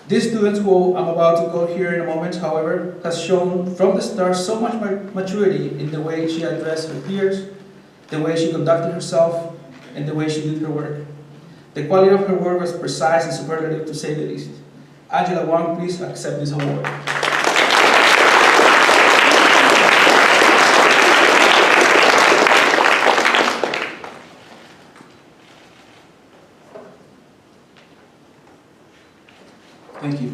These students who I'm about to go here in a moment, however, has shown from the start so much maturity in the way she addressed her peers, the way she conducted herself, and the way she did her work. The quality of her work was precise and superlative, to say the least. Angela Wong, please accept this award. Thank you.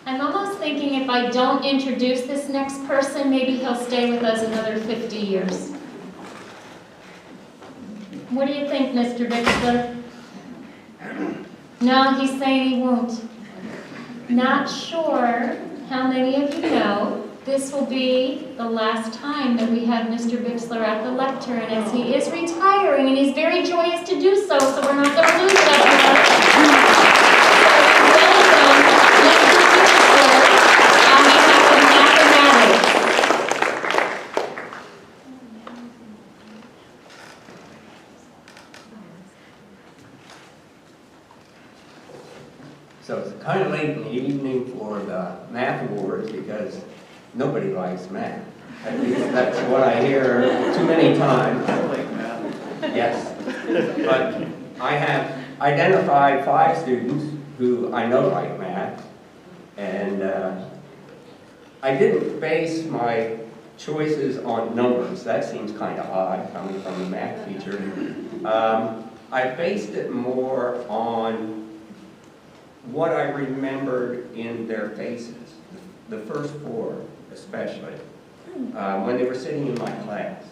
I'm almost thinking if I don't introduce this next person, maybe he'll stay with us another 50 years. What do you think, Mr. Bixler? No, he's saying he won't. Not sure how many of you know this will be the last time that we have Mr. Bixler at the lectern, as he is retiring, and he's very joyous to do so, so we're not going to lose that. So it's kind of late in the evening for the math awards because nobody likes math. At least that's what I hear too many times. I like math. Yes. But I have identified 5 students who I know like math. And I didn't base my choices on numbers. That seems kind of odd coming from a math teacher. I based it more on what I remembered in their faces, the first 4 especially, when they were sitting in my class.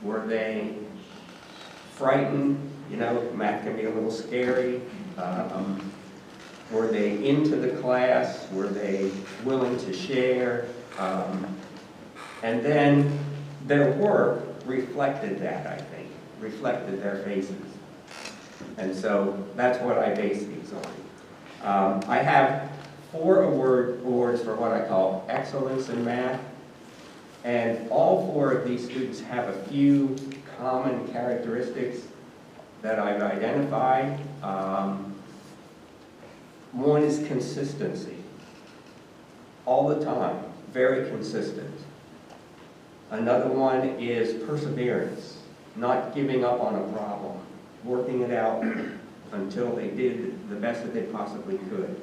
Were they frightened? You know, math can be a little scary. Were they into the class? Were they willing to share? And then their work reflected that, I think, reflected their faces. And so that's what I base these on. I have 4 awards for what I call excellence in math, and all 4 of these students have a few common characteristics that I've identified. One is consistency. All the time, very consistent. Another one is perseverance, not giving up on a problem, working it out until they did the best that they possibly could.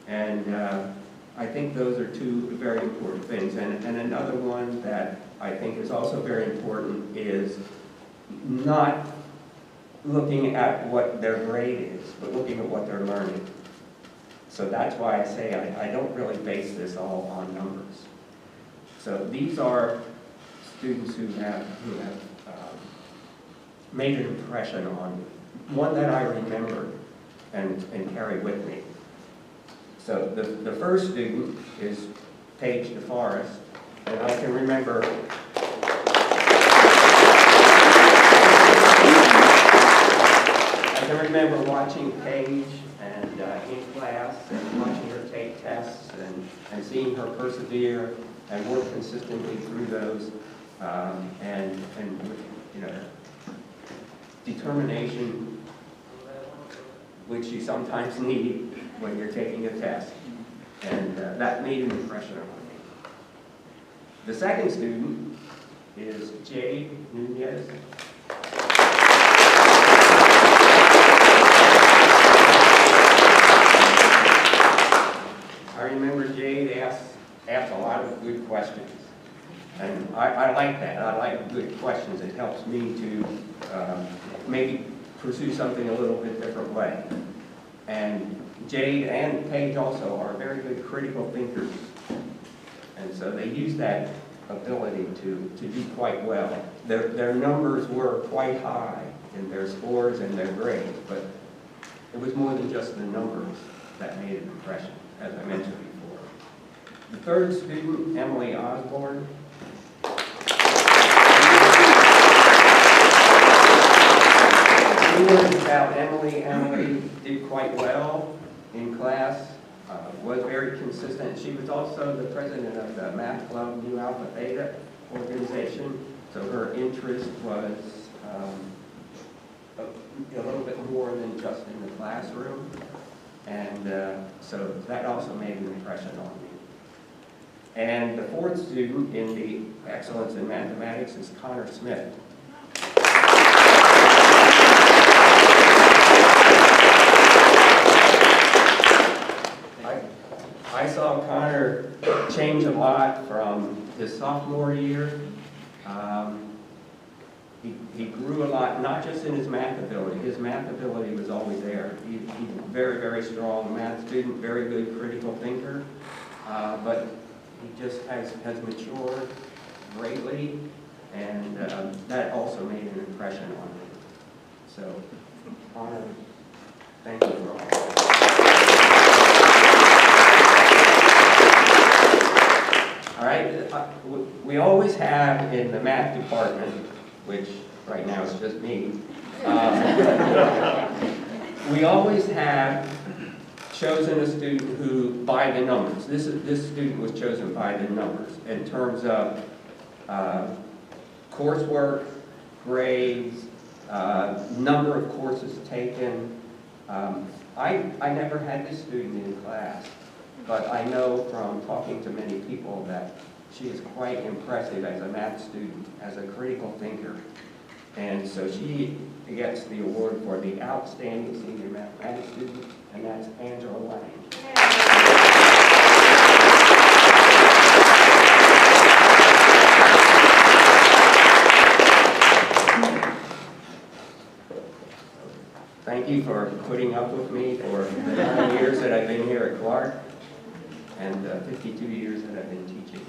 And I think those are 2 very important things. And another one that I think is also very important is not looking at what their grade is, but looking at what they're learning. So that's why I say I don't really base this all on numbers. So these are students who have made an impression on me. One that I remember and carry with me. So the first student is Paige Deforest, and I can remember watching Paige and in class and watching her and seeing her persevere and work consistently through those, and you know, determination, which you sometimes need when you're taking a test. And that made an impression on me. The second student is Jade Nunez. I remember Jade asked a lot of good questions. And I like that. I like good questions. It helps me to maybe pursue something a little bit different way. And Jade and Paige also are very good critical thinkers. And so they use that ability to do quite well. Their numbers were quite high in their scores and their grades, but it was more than just the numbers that made an impression, as I mentioned before. The third student, Emily Osbourne. About Emily. Emily did quite well in class, was very consistent. She was also the president of the Math Club Nu Alpha Theta organization, so her interest was a little bit more than just in the classroom, and so that also made an impression on me. And the fourth student in the Excellence in Mathematics is Conor Smith. I saw Conor change a lot from his sophomore year. He grew a lot, not just in his math ability. His math ability was always there. He's a very, very strong math student, very good critical thinker, but he just has matured greatly, and that also made an impression on me. So, Conor, thank you for all. All right, we always have in the math department, which right now is just me, we always have chosen a student who, by the numbers, this student was chosen by the numbers in terms of coursework, grades, number of courses taken. I never had this student in class, but I know from talking to many people that she is quite impressive as a math student, as a critical thinker. And so she gets the award for the Outstanding Senior Mathematics Student, and that's Angela Lang. Thank you for putting up with me for the 9 years that I've been here at Clark, and 52 years that I've been teaching.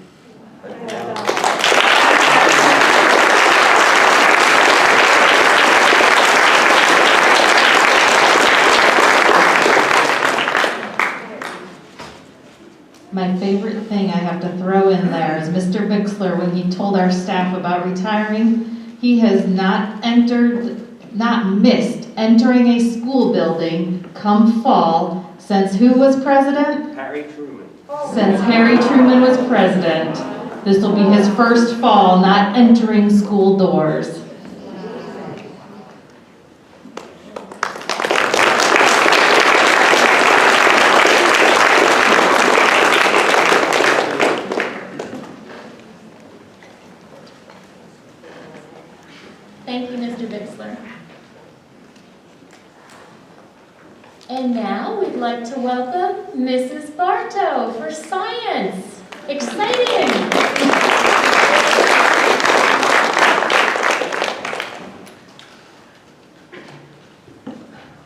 My favorite thing I have to throw in there is Mr. Bixler, when he told our staff about retiring, he has not missed entering a school building come fall since who was president? Harry Truman. Since Harry Truman was president. This will be his first fall not entering school doors. Thank you, Mr. Bixler. And now we'd like to welcome Mrs. Bartow for science. Exciting!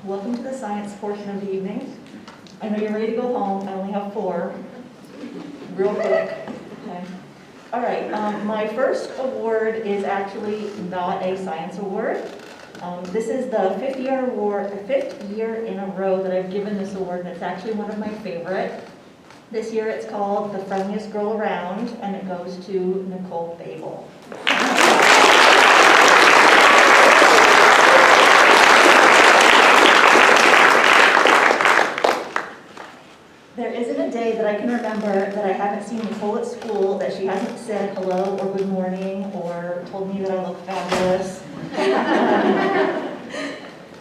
Welcome to the science portion of the evening. I know you're ready to go home. I only have 4. Real quick. Okay. All right. My first award is actually not a science award. This is the 5th year in a row that I've given this award, and it's actually one of my favorite. This year it's called The Friendliest Girl Around, and it goes to Nicole Babel. There isn't a day that I can remember that I haven't seen Nicole at school that she hasn't said hello or good morning or told me that I look fabulous.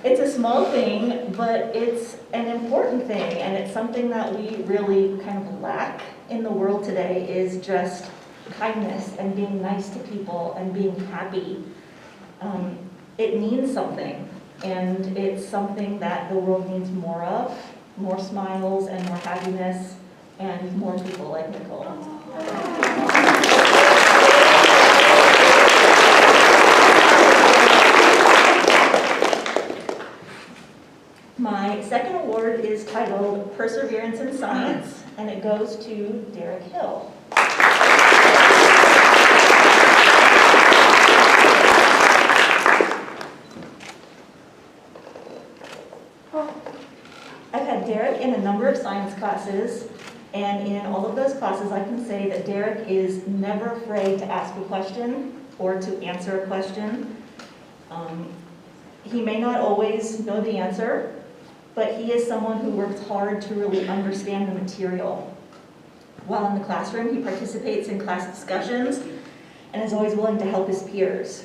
It's a small thing, but it's an important thing, and it's something that we really kind of lack in the world today, is just kindness and being nice to people and being happy. It means something, and it's something that the world needs more of. More smiles and more happiness and more people like Nicole. My second award is titled Perseverance in Science, and it goes to Derek Hill. I've had Derek in a number of science classes, and in all of those classes I can say that Derek is never afraid to ask a question or to answer a question. He may not always know the answer, but he is someone who works hard to really understand the material. While in the classroom, he participates in class discussions and is always willing to help his peers.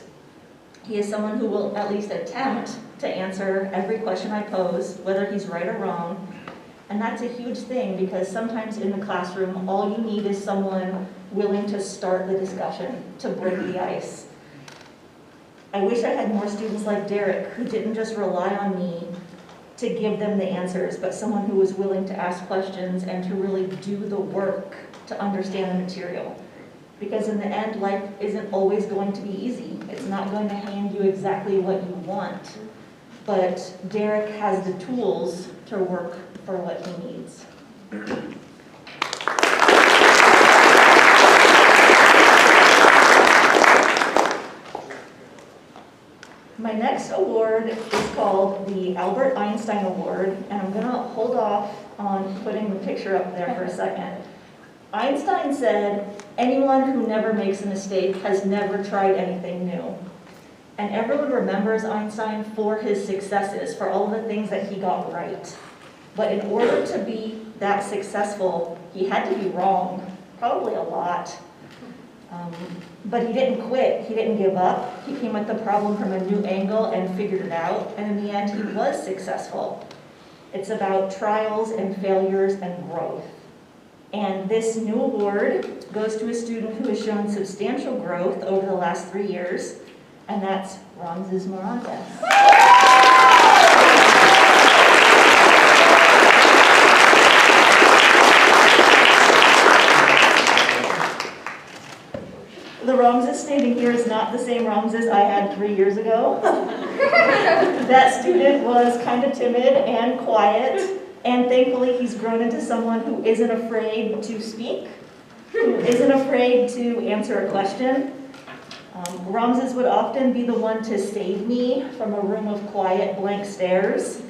He is someone who will at least attempt to answer every question I pose, whether he's right or wrong. And that's a huge thing, because sometimes in the classroom, all you need is someone willing to start the discussion, to break the ice. I wish I had more students like Derek who didn't just rely on me to give them the answers, but someone who was willing to ask questions and to really do the work to understand the material. Because in the end, life isn't always going to be easy. It's not going to hand you exactly what you want. But Derek has the tools to work for what he needs. My next award is called the Albert Einstein Award, and I'm going to hold off on putting the picture up there for a second. Einstein said, "Anyone who never makes a mistake has never tried anything new." And everyone remembers Einstein for his successes, for all the things that he got right. But in order to be that successful, he had to be wrong, probably a lot. But he didn't quit, he didn't give up. He came at the problem from a new angle and figured it out, and in the end he was successful. It's about trials and failures and growth. And this new award goes to a student who has shown substantial growth over the last 3 years, and that's Ramses Morantes. The Ramses standing here is not the same Ramses I had 3 years ago. That student was kind of timid and quiet, and thankfully he's grown into someone who isn't afraid to speak, who isn't afraid to answer a question. Ramses would often be the one to save me from a room of quiet, blank stares.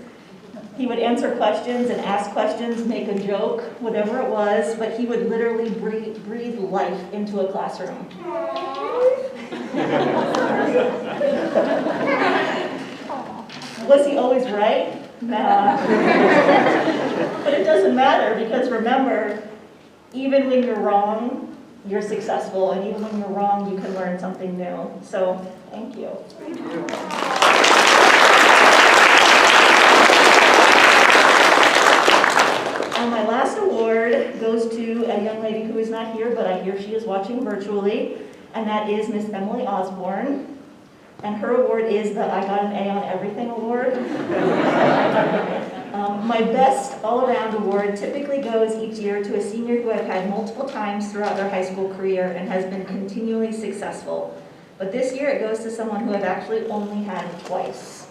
He would answer questions and ask questions, make a joke, whatever it was, but he would literally breathe life into a classroom. Was he always right? Nah. But it doesn't matter, because remember, even when you're wrong, you're successful, and even when you're wrong, you can learn something new. So, thank you. And my last award goes to a young lady who is not here, but I hear she is watching virtually, and that is Miss Emily Osbourne. And her award is the I Got an A on Everything award. My best all-around award typically goes each year to a senior who I've had multiple times throughout their high school career and has been continually successful. But this year it goes to someone who I've actually only had twice.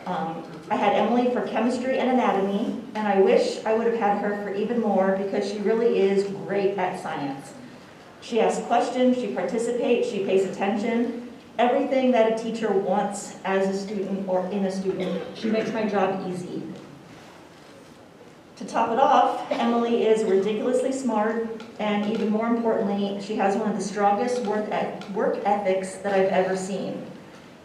I had Emily for chemistry and anatomy, and I wish I would have had her for even more, because she really is great at science. She asks questions, she participates, she pays attention. Everything that a teacher wants as a student or in a student. She makes my job easy. To top it off, Emily is ridiculously smart, and even more importantly, she has one of the strongest work ethics that I've ever seen.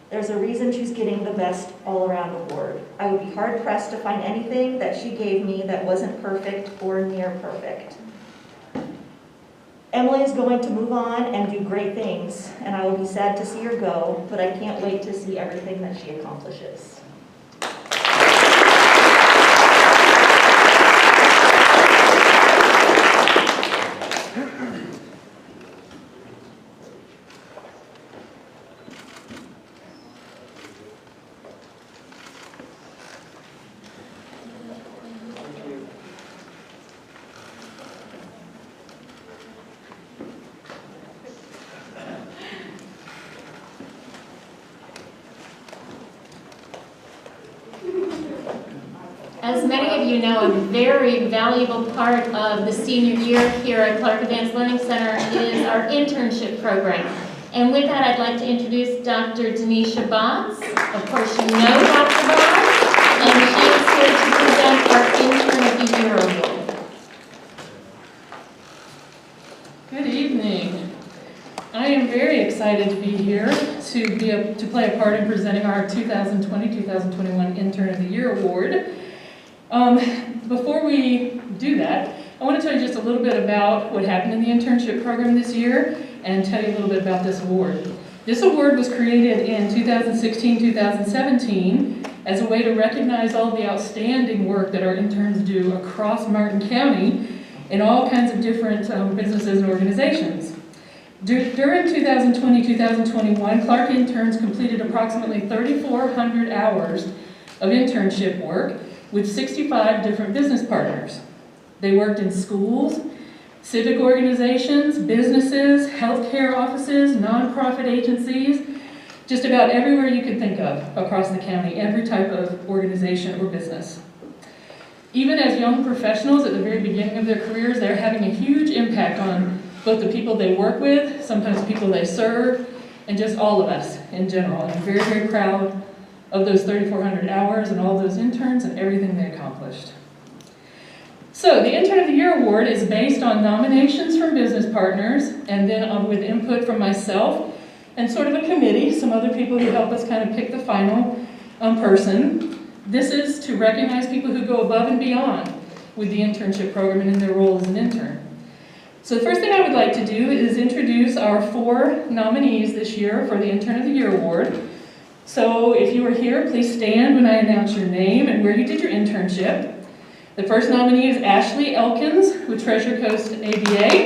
There's a reason she's getting the Best All-Around Award. I would be hard-pressed to find anything that she gave me that wasn't perfect or near perfect. Emily is going to move on and do great things, and I will be sad to see her go, but I can't wait to see everything that she accomplishes. As many of you know, a very valuable part of the senior year here at Clark Advanced Learning Center is our internship program. And with that, I'd like to introduce Dr. Denisha Bonds. Of course, you know Dr. Bonds, and she is here to present our Intern of the Year Award. Good evening. I am very excited to be here to play a part in presenting our 2020-2021 Intern of the Year Award. Before we do that, I want to tell you just a little bit about what happened in the internship program this year and tell you a little bit about this award. This award was created in 2016-2017 as a way to recognize all the outstanding work that our interns do across Martin County in all kinds of different businesses and organizations. During 2020-2021, Clark interns completed approximately 3,400 hours of internship work with 65 different business partners. They worked in schools, civic organizations, businesses, healthcare offices, nonprofit agencies, just about everywhere you could think of across the county, every type of organization or business. Even as young professionals at the very beginning of their careers, they're having a huge impact on both the people they work with, sometimes people they serve, and just all of us in general. And I'm very, very proud of those 3,400 hours and all those interns and everything they accomplished. So the Intern of the Year Award is based on nominations from business partners and then with input from myself and sort of a committee, some other people who help us kind of pick the final person. This is to recognize people who go above and beyond with the internship program and in their role as an intern. So the first thing I would like to do is introduce our 4 nominees this year for the Intern of the Year Award. So if you are here, please stand when I announce your name and where you did your internship. The first nominee is Ashley Elkins with Treasure Coast ABA.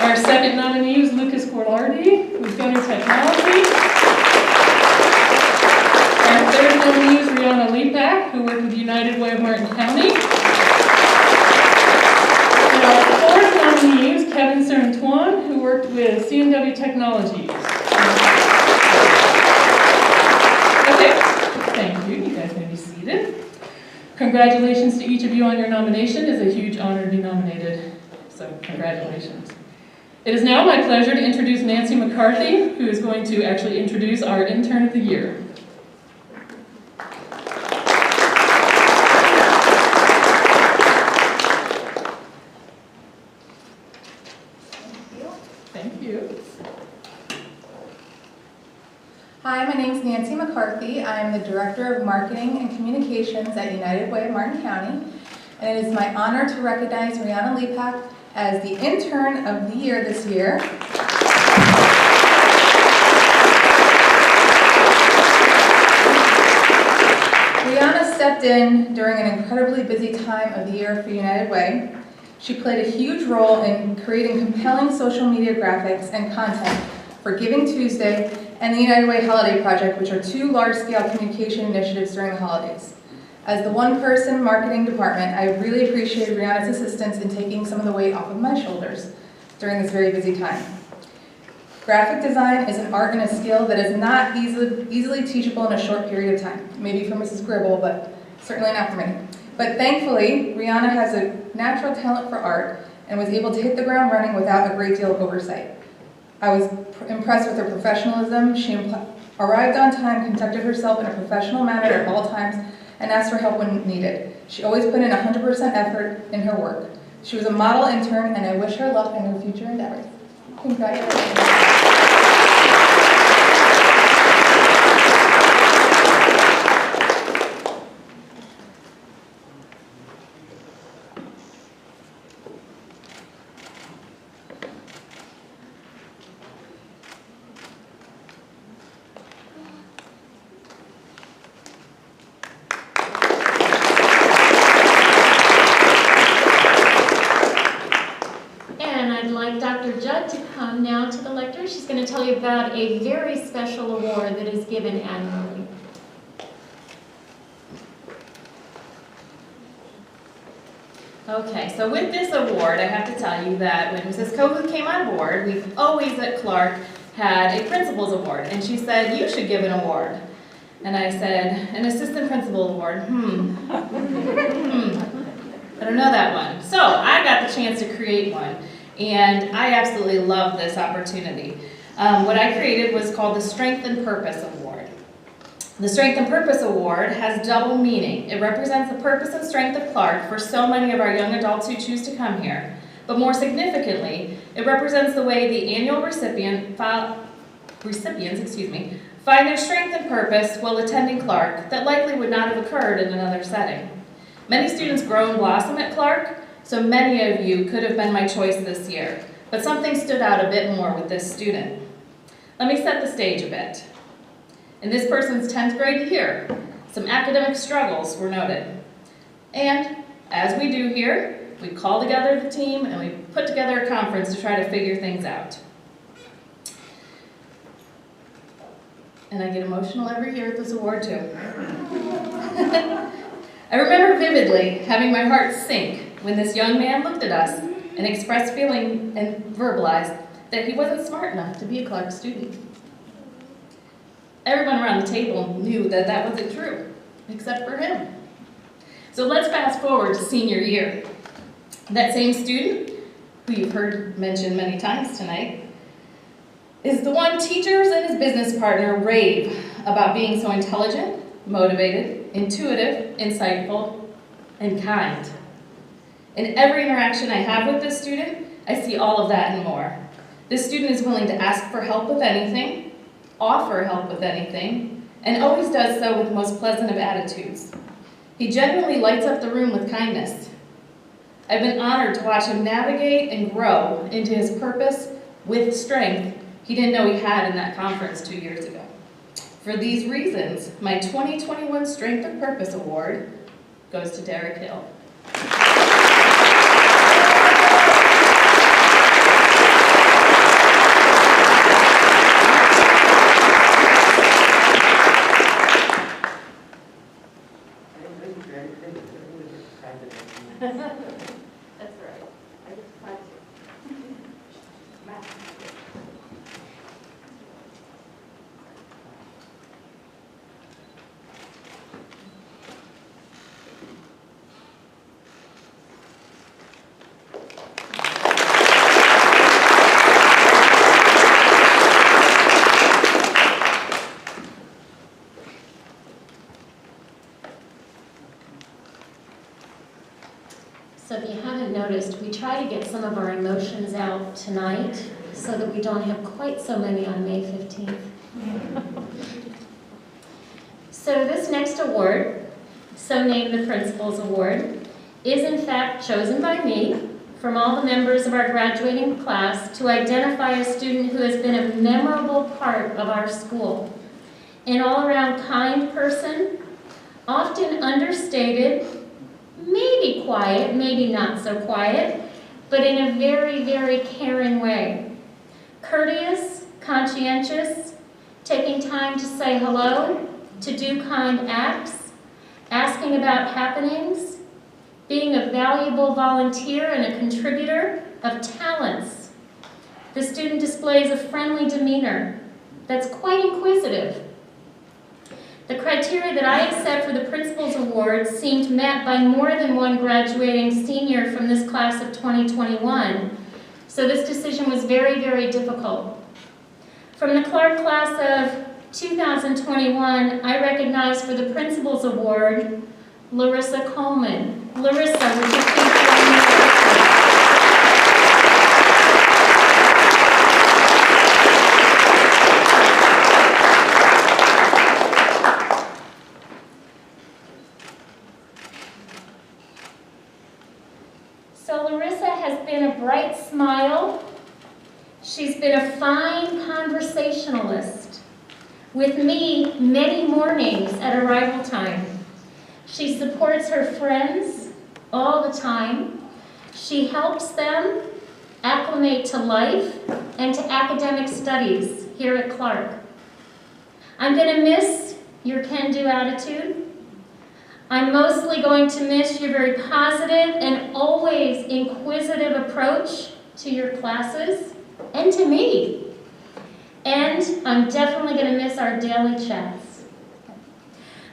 Our second nominee is Lucas Corlardi with Gunner Technology. Our third nominee is Brianna Lepak, who worked with United Way of Martin County. And our fourth nominee is Kevin Sarantuan, who worked with CNW Technologies. Okay, thank you. You guys may be seated. Congratulations to each of you on your nomination. It is a huge honor to be nominated, so congratulations. It is now my pleasure to introduce Nancy McCarthy, who is going to actually introduce our Intern of the Year. Hi, my name is Nancy McCarthy. I am the Director of Marketing and Communications at United Way of Martin County, and it is my honor to recognize Brianna Lepak as the Intern of the Year this year. Brianna stepped in during an incredibly busy time of the year for United Way. She played a huge role in creating compelling social media graphics and content for Giving Tuesday and the United Way Holiday Project, which are 2 large-scale communication initiatives during the holidays. As the one-person marketing department, I really appreciated Brianna's assistance in taking some of the weight off of my shoulders during this very busy time. Graphic design is an art and a skill that is not easily teachable in a short period of time. Maybe for Mrs. Gribble, but certainly not for me. But thankfully, Brianna has a natural talent for art and was able to hit the ground running without a great deal of oversight. I was impressed with her professionalism. She arrived on time, conducted herself in a professional manner at all times, and asked for help when needed. She always put in 100% effort in her work. She was a model intern, and I wish her luck in her future endeavors. Congratulations. Now to the lectern. She's going to tell you about a very special award that is given annually. Okay, so with this award, I have to tell you that when Mrs. Hobe came on board, we've always at Clark had a principal's award, and she said, you should give an award. And I said, an assistant principal award, I don't know that one. So I got the chance to create one. And I absolutely love this opportunity. What I created was called the Strength and Purpose Award. The Strength and Purpose Award has double meaning. It represents the purpose and strength of Clark for so many of our young adults who choose to come here. But more significantly, it represents the way the annual recipients find their strength and purpose while attending Clark that likely would not have occurred in another setting. Many students grow and blossom at Clark, so many of you could have been my choice this year, but something stood out a bit more with this student. Let me set the stage a bit. In this person's 10th grade year, some academic struggles were noted. And as we do here, we call together the team and we put together a conference to try to figure things out. And I get emotional every year at this award too. I remember vividly having my heart sink when this young man looked at us and expressed feeling and verbalized that he wasn't smart enough to be a Clark student. Everyone around the table knew that that wasn't true, except for him. So let's fast forward to senior year. That same student, who you've heard mentioned many times tonight, is the one teachers and his business partner rave about being so intelligent, motivated, intuitive, insightful, and kind. In every interaction I have with this student, I see all of that and more. This student is willing to ask for help with anything, offer help with anything, and always does so with the most pleasant of attitudes. He genuinely lights up the room with kindness. I've been honored to watch him navigate and grow into his purpose with strength he didn't know he had in that conference 2 years ago. For these reasons, my 2021 Strength of Purpose Award goes to Derek Hill. That's right. I just had to. So if you haven't noticed, we try to get some of our emotions out tonight so that we don't have quite so many on May 15th. So this next award, so named the Principal's Award, is in fact chosen by me from all the members of our graduating class to identify a student who has been a memorable part of our school. An all-around kind person, often understated, maybe quiet, maybe not so quiet, but in a very, very caring way. Courteous, conscientious, taking time to say hello, to do kind acts, asking about happenings, being a valuable volunteer and a contributor of talents. The student displays a friendly demeanor that's quite inquisitive. The criteria that I had set for the Principal's Award seemed met by more than one graduating senior from this class of 2021, so this decision was very, very difficult. From the Clark class of 2021, I recognize for the Principal's Award, Larissa Coleman. Larissa, would you please join me? So Larissa has been a bright smile. She's been a fine conversationalist with me many mornings at arrival time. She supports her friends all the time. She helps them acclimate to life and to academic studies here at Clark. I'm going to miss your can-do attitude. I'm mostly going to miss your very positive and always inquisitive approach to your classes and to me. And I'm definitely going to miss our daily chats.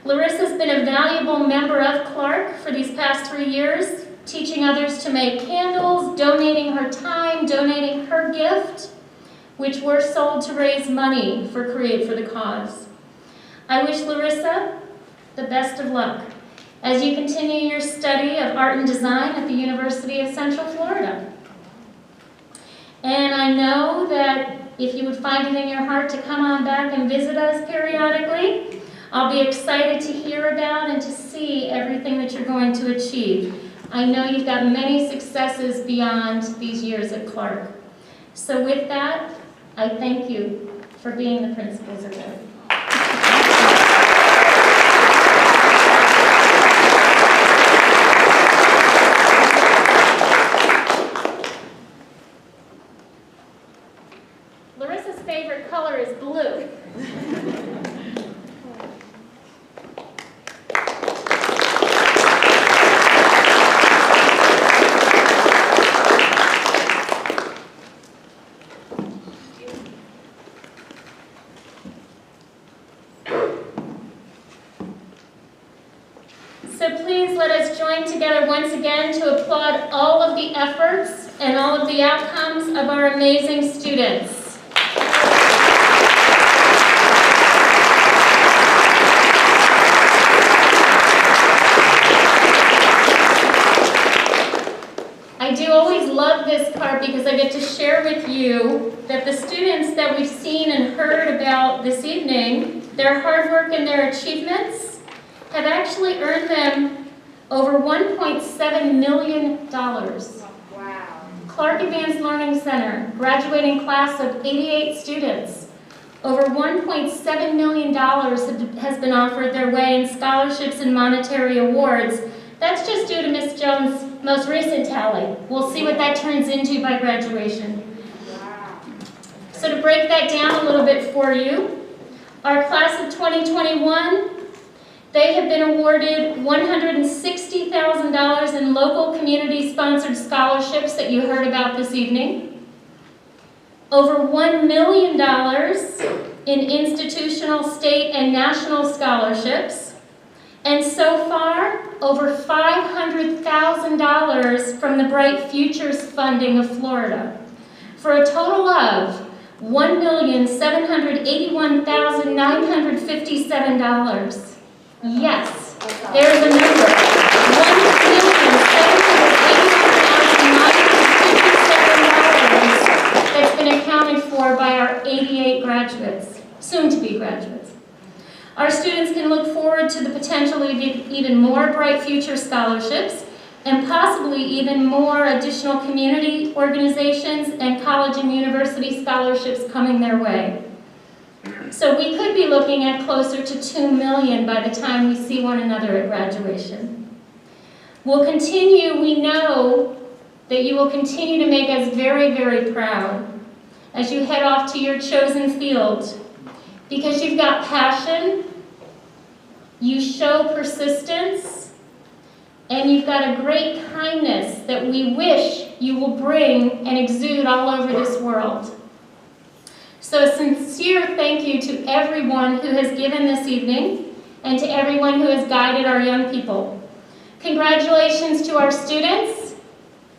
Larissa's been a valuable member of Clark for these past 3 years, teaching others to make candles, donating her time, donating her gift, which were sold to raise money for Create for the Cause. I wish Larissa the best of luck as you continue your study of art and design at the University of Central Florida. And I know that if you would find it in your heart to come on back and visit us periodically, I'll be excited to hear about and to see everything that you're going to achieve. I know you've got many successes beyond these years at Clark. So with that, I thank you for being the principals of it. Larissa's favorite color is blue. So please let us join together once again to applaud all of the efforts and all of the outcomes of our amazing students. I do always love this part because I get to share with you that the students that we've seen and heard about this evening, their hard work and their achievements have actually earned them over $1.7 million. Wow. Clark Advanced Learning Center, graduating class of 88 students. Over $1.7 million has been offered their way in scholarships and monetary awards. That's just due to Ms. Jones' most recent tally. We'll see what that turns into by graduation. Wow. So to break that down a little bit for you, our class of 2021, they have been awarded $160,000 in local community-sponsored scholarships that you heard about this evening, over $1 million in institutional, state, and national scholarships, and so far, over $500,000 from the Bright Futures funding of Florida, for a total of $1,781,957. Yes, there's a number. $1,781,957 that's been accounted for by our 88 graduates, soon-to-be graduates. Our students can look forward to the potential of even more Bright Future scholarships and possibly even more additional community organizations and college and university scholarships coming their way. So we could be looking at closer to $2 million by the time we see one another at graduation. We'll continue, we know that you will continue to make us very, very proud as you head off to your chosen field, because you've got passion, you show persistence, and you've got a great kindness that we wish you will bring and exude all over this world. So a sincere thank you to everyone who has given this evening and to everyone who has guided our young people. Congratulations to our students,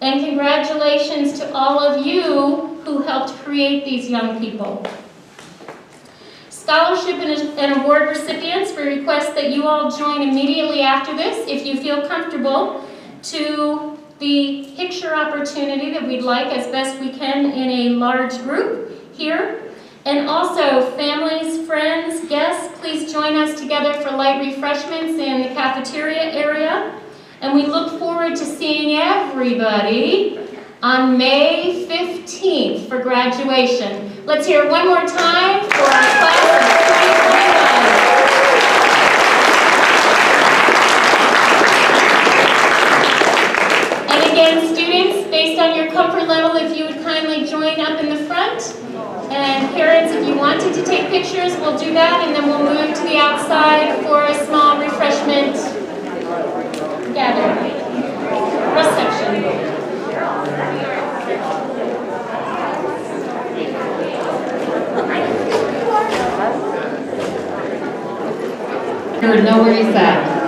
and congratulations to all of you who helped create these young people. Scholarship and award recipients, we request that you all join immediately after this, if you feel comfortable, to the picture opportunity that we'd like as best we can in a large group here. And also, families, friends, guests, please join us together for light refreshments in the cafeteria area. And we look forward to seeing everybody on May 15th for graduation. Let's hear it one more time for our class of 2021. And again, students, based on your comfort level, if you would kindly join up in the front. And parents, if you wanted to take pictures, we'll do that, and then we'll move to the outside for a small refreshment gathering reception. You would know where you sat.